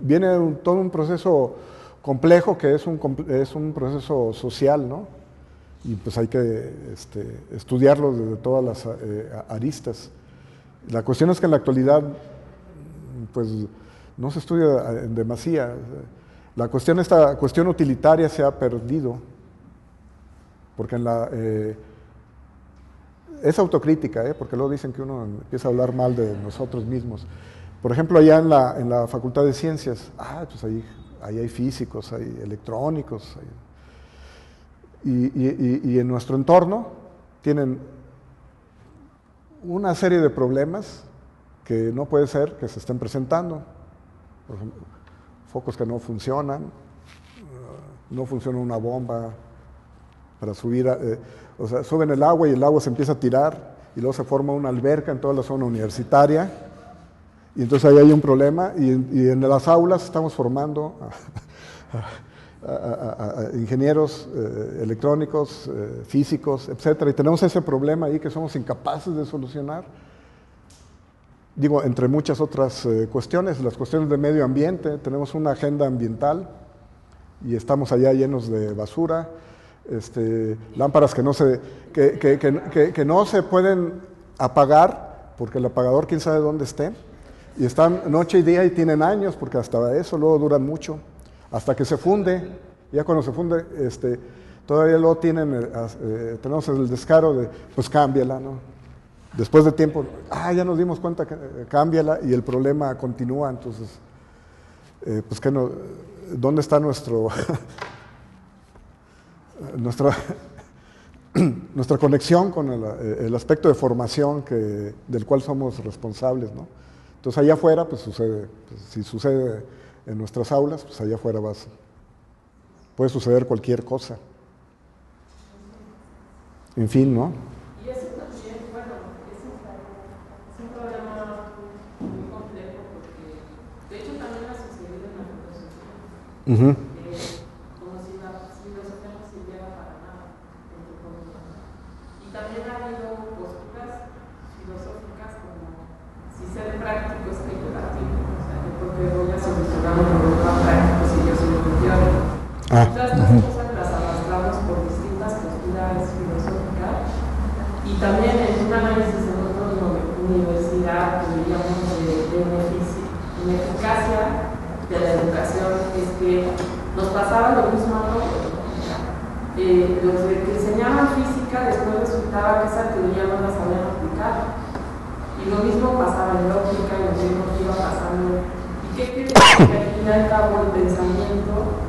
Viene todo un proceso complejo que es un proceso social, ¿no? Y pues hay que estudiarlo desde todas las aristas. La cuestión es que en la actualidad, pues no se estudia en demasía. Esta cuestión utilitaria se ha perdido, porque es autocrítica, porque luego dicen que uno empieza a hablar mal de nosotros mismos. Por ejemplo, allá en la Facultad de Ciencias, pues ahí hay físicos, hay electrónicos, y en nuestro entorno tienen una serie de problemas que no puede ser que se estén presentando. Por ejemplo, focos que no funcionan, no funciona una bomba para subir, o sea, suben el agua y el agua se empieza a tirar y luego se forma una alberca en toda la zona universitaria y entonces ahí hay un problema y en las aulas estamos formando a ingenieros electrónicos, físicos, etcétera, y tenemos ese problema ahí que somos incapaces de solucionar. digo, entre muchas otras cuestiones, las cuestiones de medio ambiente, tenemos una agenda ambiental y estamos allá llenos de basura, lámparas que no se pueden apagar, porque el apagador quién sabe dónde esté, y están noche y día y tienen años, porque hasta eso luego duran mucho, hasta que se funde. Ya cuando se funde, todavía luego tenemos el descaro de, pues cámbiala, ¿no? Después de tiempo, ya nos dimos cuenta que cámbiala y el problema continúa, entonces, pues que no, ¿dónde está nuestra conexión con el aspecto de formación del cual somos responsables, ¿no? Entonces allá afuera, pues sucede, pues, si sucede en nuestras aulas, pues allá afuera puede suceder cualquier cosa. En fin, ¿no? Y eso también, bueno, es un problema muy complejo porque, de hecho, también ha sucedido en la filosofía. Como si la filosofía no sirviera para nada. Y también ha habido posturas filosóficas como si ser práctico es peyorativo. O sea, yo porque voy a solucionar un problema práctico si yo soy un teórico. Todas estas cosas las arrastramos por distintas posturas filosóficas y también en un análisis en otra universidad que diríamos de ineficacia de la educación es que nos pasaba lo mismo a todos. Los que enseñaban física después resultaba que esa teoría no la sabían aplicar y lo mismo pasaba en lógica y lo mismo que iba pasando. ¿Y qué quiere decir? Que al fin y al cabo el pensamiento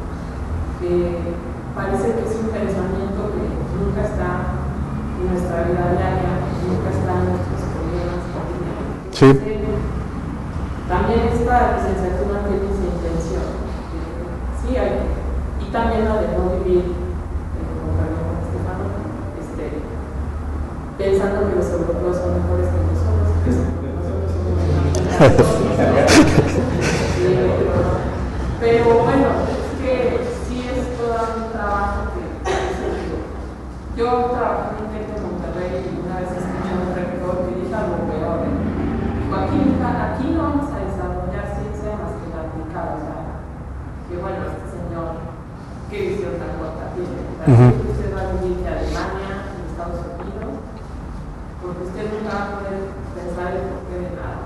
parece que es un pensamiento que nunca está en nuestra vida diaria, nunca está en nuestros problemas cotidianos. Sí. También esta licenciatura tiene esa intención. Sí, y también la de no vivir, con Estefano, pensando que los europeos son mejores que nosotros, pero bueno, es que un trabajo que yo trabajé en un TEC de Monterrey y una vez escuché a un rector que dijo algo peor. Dijo, aquí no vamos a desarrollar ciencia más que la aplicada. O sea, que bueno, este señor, qué visión tan corta tiene. O sea, usted va a vivir de Alemania, en Estados Unidos, porque usted nunca va a poder pensar el porqué de nada.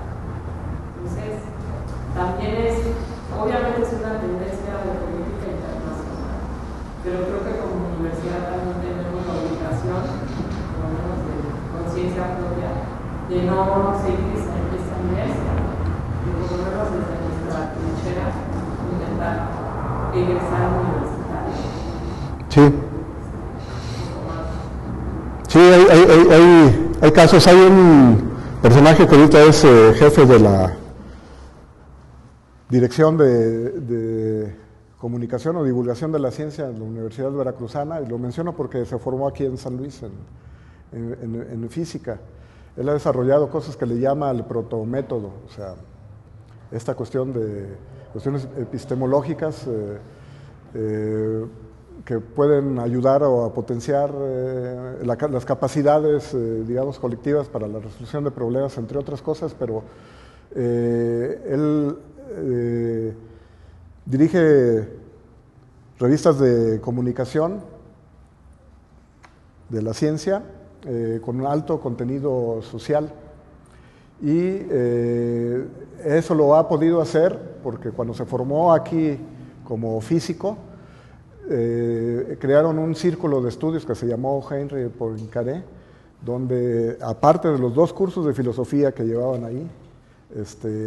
Entonces, también obviamente es una tendencia de política internacional. Pero creo que como universidad también tenemos la obligación, por lo menos de conciencia propia, de no seguir esa inercia, de por lo menos desde nuestra trinchera intentar egresar universitario. Sí. Sí, hay casos. Hay un personaje que ahorita es jefe de la dirección de comunicación o divulgación de la ciencia en la Universidad Veracruzana, y lo menciono porque se formó aquí en San Luis en física. Él ha desarrollado cosas que le llama el protométodo, o sea, esta cuestión de cuestiones epistemológicas que pueden ayudar o a potenciar las capacidades, digamos, colectivas para la resolución de problemas, entre otras cosas, pero él dirige revistas de comunicación de la ciencia con un alto contenido social, y eso lo ha podido hacer porque cuando se formó aquí como físico crearon un círculo de estudios que se llamó Henry Poincaré, donde aparte de los 2 cursos de filosofía que llevaban ahí,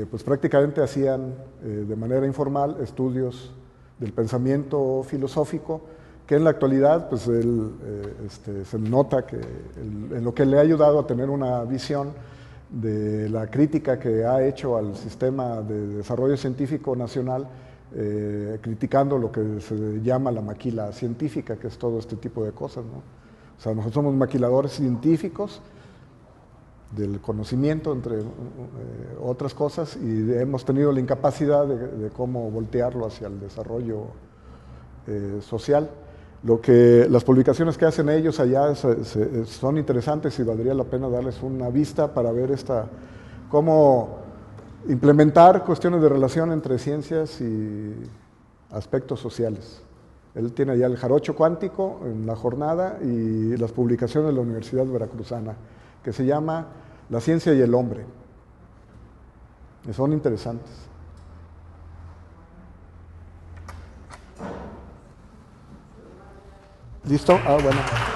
pues prácticamente hacían de manera informal estudios del pensamiento filosófico, que en la actualidad pues se nota que en lo que le ha ayudado a tener una visión de la crítica que ha hecho al sistema de desarrollo científico nacional, criticando lo que se llama la maquila científica, que es todo este tipo de cosas, ¿no? O sea, nosotros somos maquiladores científicos del conocimiento, entre otras cosas, y hemos tenido la incapacidad de cómo voltearlo hacia el desarrollo social. Las publicaciones que hacen ellos allá son interesantes y valdría la pena darles una vista para ver cómo implementar cuestiones de relación entre ciencias y aspectos sociales. Él tiene ya el jarocho cuántico en la jornada y las publicaciones de la Universidad Veracruzana, que se llama La ciencia y el hombre. Y son interesantes. ¿Listo? Ah, bueno.